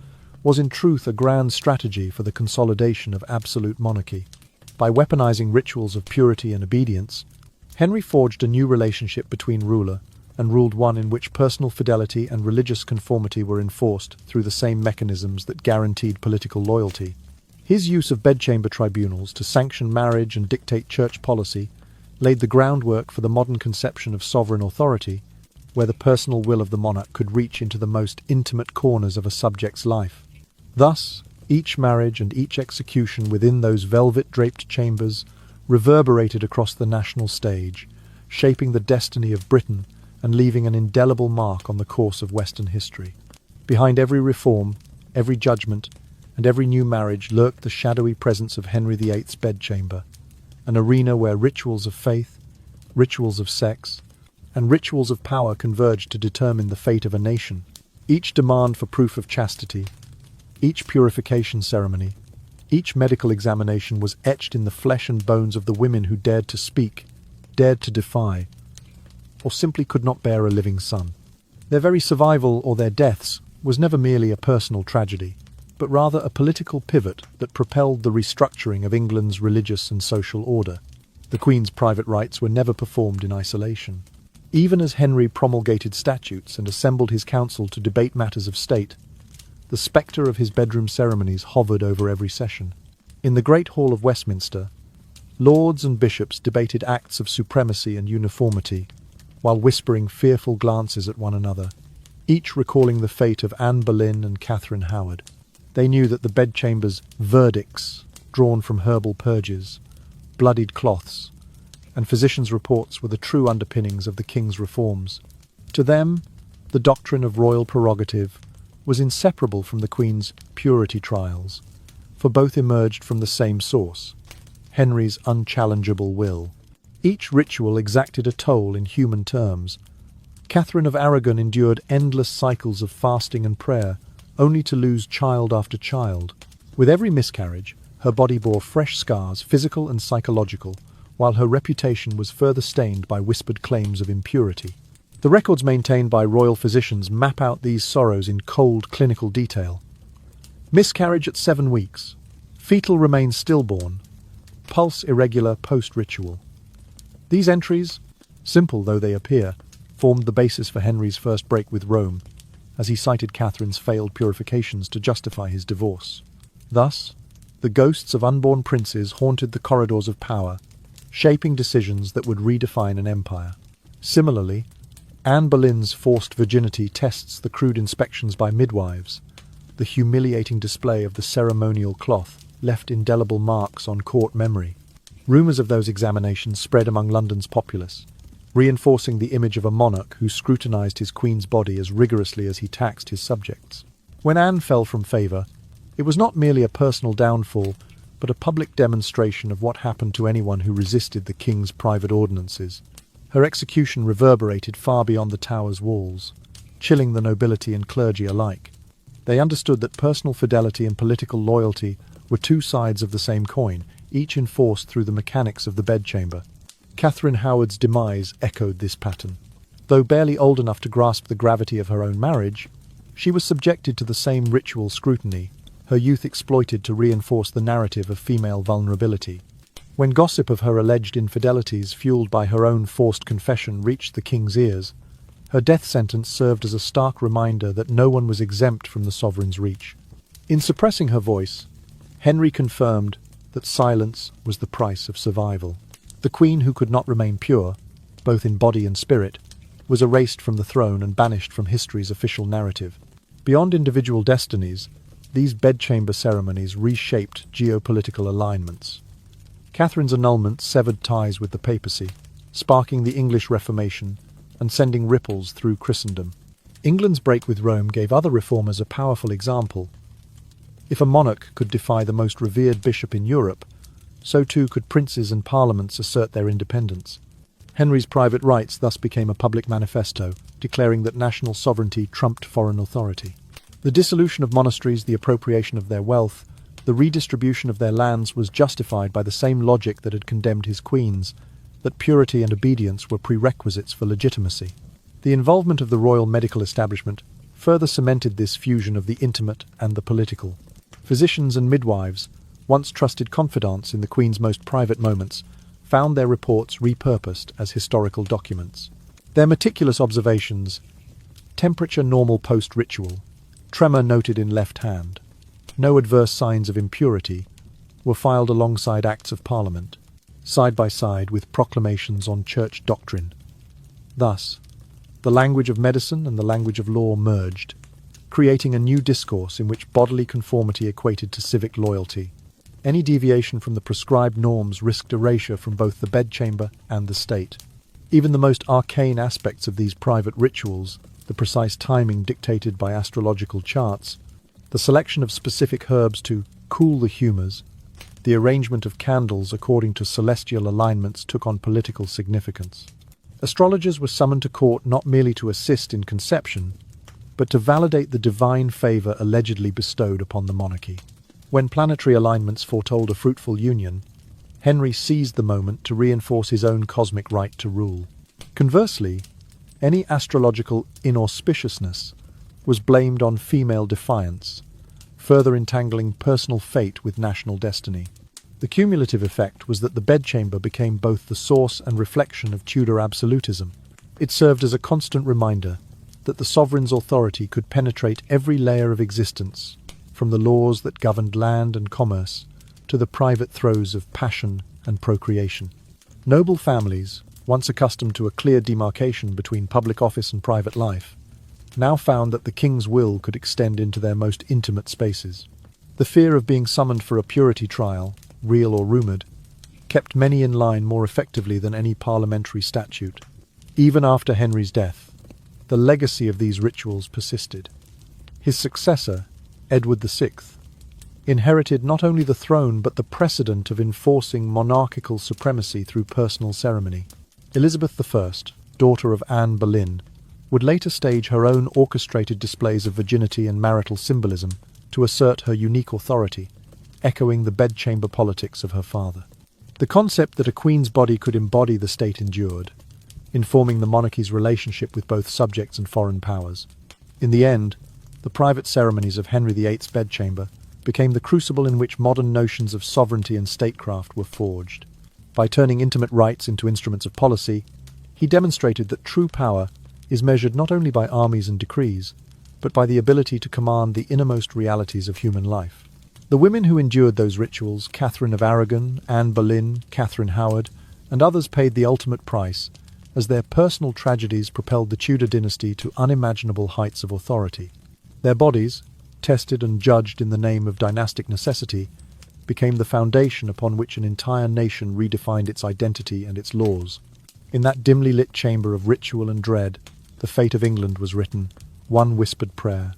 was in truth a grand strategy for the consolidation of absolute monarchy. By weaponizing rituals of purity and obedience, Henry forged a new relationship between ruler and ruled one in which personal fidelity and religious conformity were enforced through the same mechanisms that guaranteed political loyalty. His use of bedchamber tribunals to sanction marriage and dictate church policy laid the groundwork for the modern conception of sovereign authority, where the personal will of the monarch could reach into the most intimate corners of a subject's life. Thus, each marriage and each execution within those velvet-draped chambers reverberated across the national stage, shaping the destiny of Britain and leaving an indelible mark on the course of Western history. Behind every reform, every judgment, and every new marriage lurked the shadowy presence of Henry VIII's bedchamber, an arena where rituals of faith, rituals of sex, and rituals of power converged to determine the fate of a nation. Each demand for proof of chastity, each purification ceremony, each medical examination was etched in the flesh and bones of the women who dared to speak, dared to defy, or simply could not bear a living son. Their very survival or their deaths was never merely a personal tragedy, but rather a political pivot that propelled the restructuring of England's religious and social order. The Queen's private rites were never performed in isolation. Even as Henry promulgated statutes and assembled his council to debate matters of state, the spectre of his bedroom ceremonies hovered over every session. In the Great Hall of Westminster, lords and bishops debated acts of supremacy and uniformity, while whispering fearful glances at one another, each recalling the fate of Anne Boleyn and Catherine Howard. They knew that the bedchamber's verdicts, drawn from herbal purges, bloodied cloths, and physicians' reports were the true underpinnings of the king's reforms. To them, the doctrine of royal prerogative was inseparable from the Queen's purity trials, for both emerged from the same source, Henry's unchallengeable will. Each ritual exacted a toll in human terms. Catherine of Aragon endured endless cycles of fasting and prayer, only to lose child after child. With every miscarriage, her body bore fresh scars, physical and psychological, while her reputation was further stained by whispered claims of impurity. The records maintained by royal physicians map out these sorrows in cold clinical detail. Miscarriage at 7 weeks. Fetal remains stillborn. Pulse irregular post-ritual. These entries, simple though they appear, formed the basis for Henry's first break with Rome, as he cited Catherine's failed purifications to justify his divorce. Thus, the ghosts of unborn princes haunted the corridors of power, shaping decisions that would redefine an empire. Similarly, Anne Boleyn's forced virginity tests the crude inspections by midwives. The humiliating display of the ceremonial cloth left indelible marks on court memory. Rumours of those examinations spread among London's populace, reinforcing the image of a monarch who scrutinised his queen's body as rigorously as he taxed his subjects. When Anne fell from favour, it was not merely a personal downfall, but a public demonstration of what happened to anyone who resisted the king's private ordinances. Her execution reverberated far beyond the Tower's walls, chilling the nobility and clergy alike. They understood that personal fidelity and political loyalty were two sides of the same coin, each enforced through the mechanics of the bedchamber. Catherine Howard's demise echoed this pattern. Though barely old enough to grasp the gravity of her own marriage, she was subjected to the same ritual scrutiny, her youth exploited to reinforce the narrative of female vulnerability. When gossip of her alleged infidelities, fueled by her own forced confession, reached the king's ears, her death sentence served as a stark reminder that no one was exempt from the sovereign's reach. In suppressing her voice, Henry confirmed that silence was the price of survival. The queen, who could not remain pure, both in body and spirit, was erased from the throne and banished from history's official narrative. Beyond individual destinies, these bedchamber ceremonies reshaped geopolitical alignments. Catherine's annulment severed ties with the papacy, sparking the English Reformation and sending ripples through Christendom. England's break with Rome gave other reformers a powerful example. If a monarch could defy the most revered bishop in Europe, so too could princes and parliaments assert their independence. Henry's private rights thus became a public manifesto, declaring that national sovereignty trumped foreign authority. The dissolution of monasteries, the appropriation of their wealth, the redistribution of their lands was justified by the same logic that had condemned his queens, that purity and obedience were prerequisites for legitimacy. The involvement of the royal medical establishment further cemented this fusion of the intimate and the political. Physicians and midwives, once trusted confidants in the Queen's most private moments, found their reports repurposed as historical documents. Their meticulous observations: temperature normal post-ritual, tremor noted in left hand, no adverse signs of impurity, were filed alongside Acts of Parliament, side by side with proclamations on church doctrine. Thus, the language of medicine and the language of law merged, creating a new discourse in which bodily conformity equated to civic loyalty. Any deviation from the prescribed norms risked erasure from both the bedchamber and the state. Even the most arcane aspects of these private rituals, the precise timing dictated by astrological charts, the selection of specific herbs to cool the humours, the arrangement of candles according to celestial alignments took on political significance. Astrologers were summoned to court not merely to assist in conception, but to validate the divine favour allegedly bestowed upon the monarchy. When planetary alignments foretold a fruitful union, Henry seized the moment to reinforce his own cosmic right to rule. Conversely, any astrological inauspiciousness was blamed on female defiance, further entangling personal fate with national destiny. The cumulative effect was that the bedchamber became both the source and reflection of Tudor absolutism. It served as a constant reminder that the sovereign's authority could penetrate every layer of existence, from the laws that governed land and commerce to the private throes of passion and procreation. Noble families, once accustomed to a clear demarcation between public office and private life, now found that the king's will could extend into their most intimate spaces. The fear of being summoned for a purity trial, real or rumoured, kept many in line more effectively than any parliamentary statute. Even after Henry's death, the legacy of these rituals persisted. His successor, Edward VI, inherited not only the throne but the precedent of enforcing monarchical supremacy through personal ceremony. Elizabeth I, daughter of Anne Boleyn, would later stage her own orchestrated displays of virginity and marital symbolism to assert her unique authority, echoing the bedchamber politics of her father. The concept that a queen's body could embody the state endured, informing the monarchy's relationship with both subjects and foreign powers. In the end, the private ceremonies of Henry VIII's bedchamber became the crucible in which modern notions of sovereignty and statecraft were forged. By turning intimate rites into instruments of policy, he demonstrated that true power is measured not only by armies and decrees, but by the ability to command the innermost realities of human life. The women who endured those rituals, Catherine of Aragon, Anne Boleyn, Catherine Howard, and others paid the ultimate price, as their personal tragedies propelled the Tudor dynasty to unimaginable heights of authority. Their bodies, tested and judged in the name of dynastic necessity, became the foundation upon which an entire nation redefined its identity and its laws. In that dimly lit chamber of ritual and dread, the fate of England was written, one whispered prayer,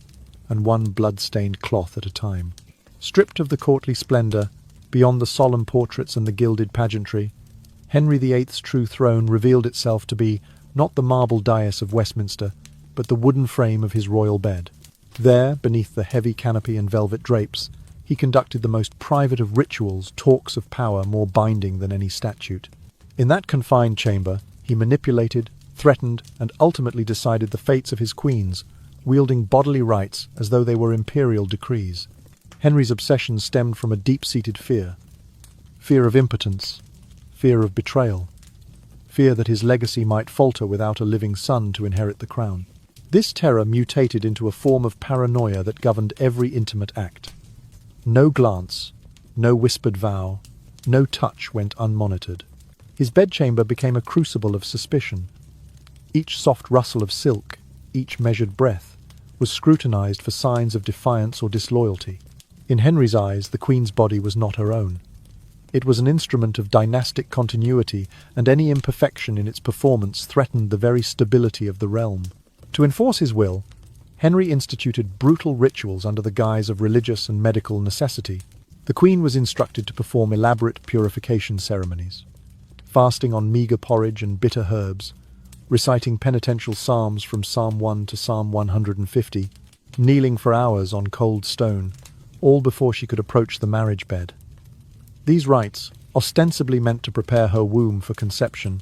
and one blood-stained cloth at a time. Stripped of the courtly splendour, beyond the solemn portraits and the gilded pageantry, Henry VIII's true throne revealed itself to be not the marble dais of Westminster, but the wooden frame of his royal bed. There, beneath the heavy canopy and velvet drapes, he conducted the most private of rituals, talks of power more binding than any statute. In that confined chamber, he manipulated, threatened, and ultimately decided the fates of his queens, wielding bodily rights as though they were imperial decrees. Henry's obsession stemmed from a deep-seated fear. Fear of impotence, fear of betrayal, fear that his legacy might falter without a living son to inherit the crown. This terror mutated into a form of paranoia that governed every intimate act. No glance, no whispered vow, no touch went unmonitored. His bedchamber became a crucible of suspicion. Each soft rustle of silk, each measured breath, was scrutinized for signs of defiance or disloyalty. In Henry's eyes, the Queen's body was not her own. It was an instrument of dynastic continuity, and any imperfection in its performance threatened the very stability of the realm. To enforce his will, Henry instituted brutal rituals under the guise of religious and medical necessity. The Queen was instructed to perform elaborate purification ceremonies, fasting on meagre porridge and bitter herbs, reciting penitential psalms from Psalm 1 to Psalm 150, kneeling for hours on cold stone, all before she could approach the marriage bed. These rites, ostensibly meant to prepare her womb for conception,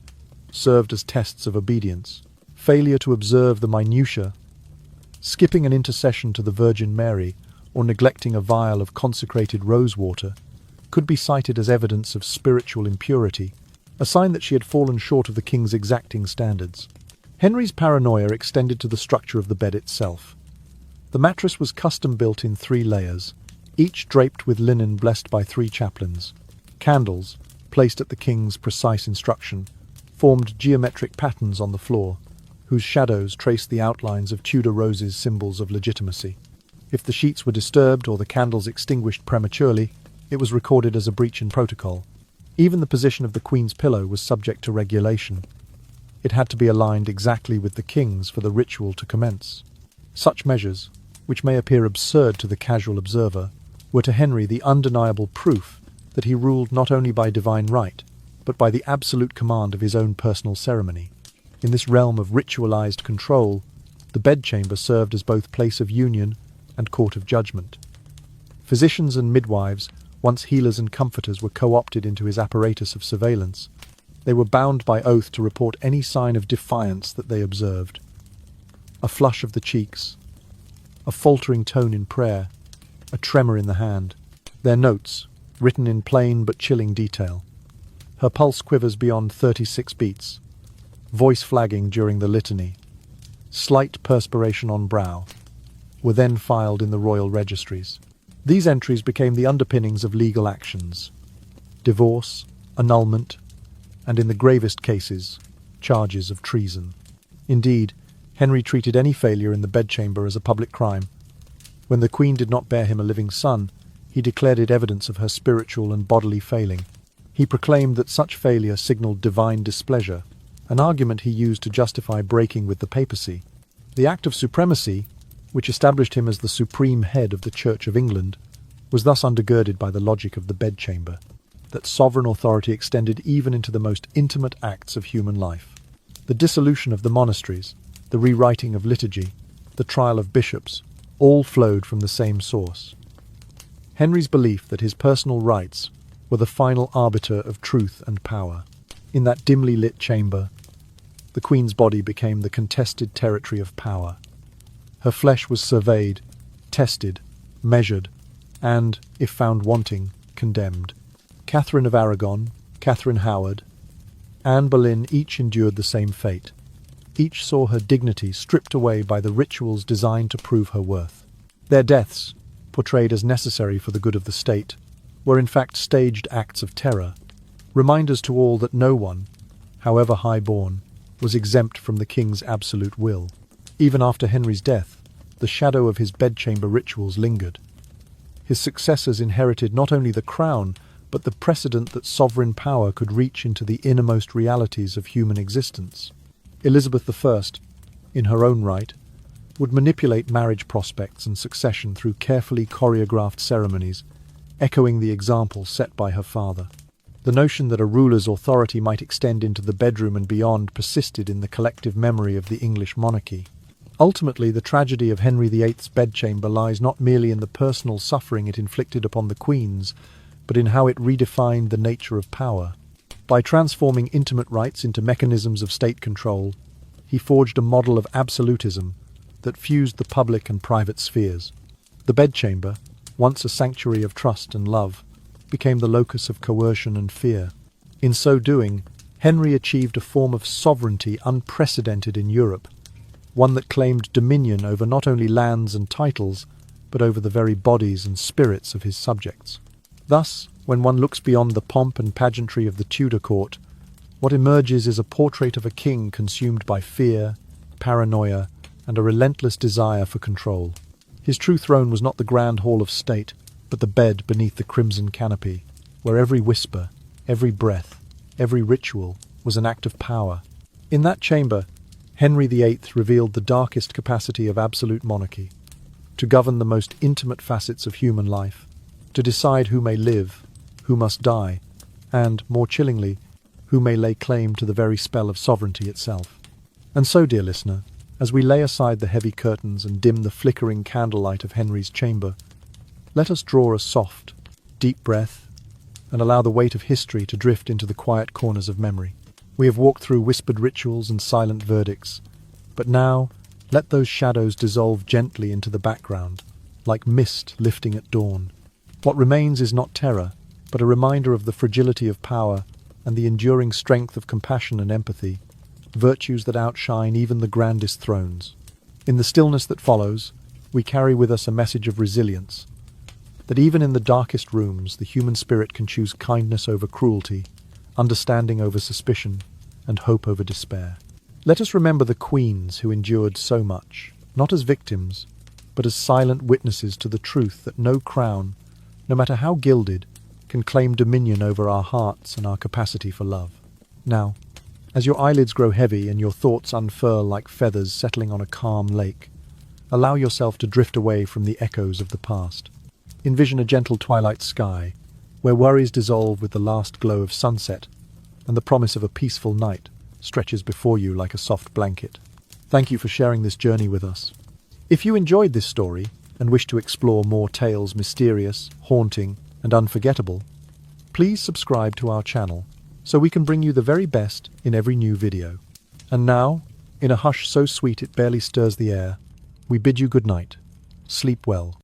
served as tests of obedience. Failure to observe the minutiae, skipping an intercession to the Virgin Mary, or neglecting a vial of consecrated rosewater, could be cited as evidence of spiritual impurity, a sign that she had fallen short of the king's exacting standards. Henry's paranoia extended to the structure of the bed itself. The mattress was custom-built in 3 layers, each draped with linen blessed by 3 chaplains. Candles, placed at the king's precise instruction, formed geometric patterns on the floor, whose shadows traced the outlines of Tudor roses, symbols of legitimacy. If the sheets were disturbed or the candles extinguished prematurely, it was recorded as a breach in protocol. Even the position of the Queen's pillow was subject to regulation. It had to be aligned exactly with the king's for the ritual to commence. Such measures, which may appear absurd to the casual observer, were to Henry the undeniable proof that he ruled not only by divine right, but by the absolute command of his own personal ceremony. In this realm of ritualized control, the bedchamber served as both place of union and court of judgment. Physicians and midwives, once healers and comforters, were co-opted into his apparatus of surveillance. They were bound by oath to report any sign of defiance that they observed. A flush of the cheeks, a faltering tone in prayer, a tremor in the hand. Their notes, written in plain but chilling detail. Her pulse quivers beyond 36 beats, voice flagging during the litany. Slight perspiration on brow, were then filed in the royal registries. These entries became the underpinnings of legal actions: divorce, annulment, and in the gravest cases, charges of treason. Indeed, Henry treated any failure in the bedchamber as a public crime. When the Queen did not bear him a living son, he declared it evidence of her spiritual and bodily failing. He proclaimed that such failure signalled divine displeasure, an argument he used to justify breaking with the papacy. The Act of Supremacy, which established him as the supreme head of the Church of England, was thus undergirded by the logic of the bedchamber, that sovereign authority extended even into the most intimate acts of human life. The dissolution of the monasteries, the rewriting of liturgy, the trial of bishops, all flowed from the same source. Henry's belief that his personal rights were the final arbiter of truth and power. In that dimly lit chamber, the Queen's body became the contested territory of power. Her flesh was surveyed, tested, measured, and, if found wanting, condemned. Catherine of Aragon, Catherine Howard, Anne Boleyn each endured the same fate. Each saw her dignity stripped away by the rituals designed to prove her worth. Their deaths, portrayed as necessary for the good of the state, were in fact staged acts of terror, reminders to all that no one, however high-born, was exempt from the king's absolute will. Even after Henry's death, the shadow of his bedchamber rituals lingered. His successors inherited not only the crown, but the precedent that sovereign power could reach into the innermost realities of human existence. Elizabeth I, in her own right, would manipulate marriage prospects and succession through carefully choreographed ceremonies, echoing the example set by her father. The notion that a ruler's authority might extend into the bedroom and beyond persisted in the collective memory of the English monarchy. Ultimately, the tragedy of Henry VIII's bedchamber lies not merely in the personal suffering it inflicted upon the queens, but in how it redefined the nature of power. By transforming intimate rights into mechanisms of state control, he forged a model of absolutism that fused the public and private spheres. The bedchamber, once a sanctuary of trust and love, became the locus of coercion and fear. In so doing, Henry achieved a form of sovereignty unprecedented in Europe, one that claimed dominion over not only lands and titles, but over the very bodies and spirits of his subjects. Thus, when one looks beyond the pomp and pageantry of the Tudor court, what emerges is a portrait of a king consumed by fear, paranoia, and a relentless desire for control. His true throne was not the grand hall of state, but the bed beneath the crimson canopy, where every whisper, every breath, every ritual was an act of power. In that chamber, Henry VIII revealed the darkest capacity of absolute monarchy, to govern the most intimate facets of human life, to decide who may live, who must die, and, more chillingly, who may lay claim to the very spell of sovereignty itself. And so, dear listener, as we lay aside the heavy curtains and dim the flickering candlelight of Henry's chamber, let us draw a soft, deep breath and allow the weight of history to drift into the quiet corners of memory. We have walked through whispered rituals and silent verdicts, but now let those shadows dissolve gently into the background, like mist lifting at dawn. What remains is not terror, but a reminder of the fragility of power and the enduring strength of compassion and empathy, virtues that outshine even the grandest thrones. In the stillness that follows, we carry with us a message of resilience, that even in the darkest rooms, the human spirit can choose kindness over cruelty, understanding over suspicion, and hope over despair. Let us remember the queens who endured so much, not as victims, but as silent witnesses to the truth that no crown, no matter how gilded, can claim dominion over our hearts and our capacity for love. Now, as your eyelids grow heavy and your thoughts unfurl like feathers settling on a calm lake, allow yourself to drift away from the echoes of the past. Envision a gentle twilight sky, where worries dissolve with the last glow of sunset, and the promise of a peaceful night stretches before you like a soft blanket. Thank you for sharing this journey with us. If you enjoyed this story and wish to explore more tales mysterious, haunting, and unforgettable, please subscribe to our channel so we can bring you the very best in every new video. And now, in a hush so sweet it barely stirs the air, we bid you good night. Sleep well.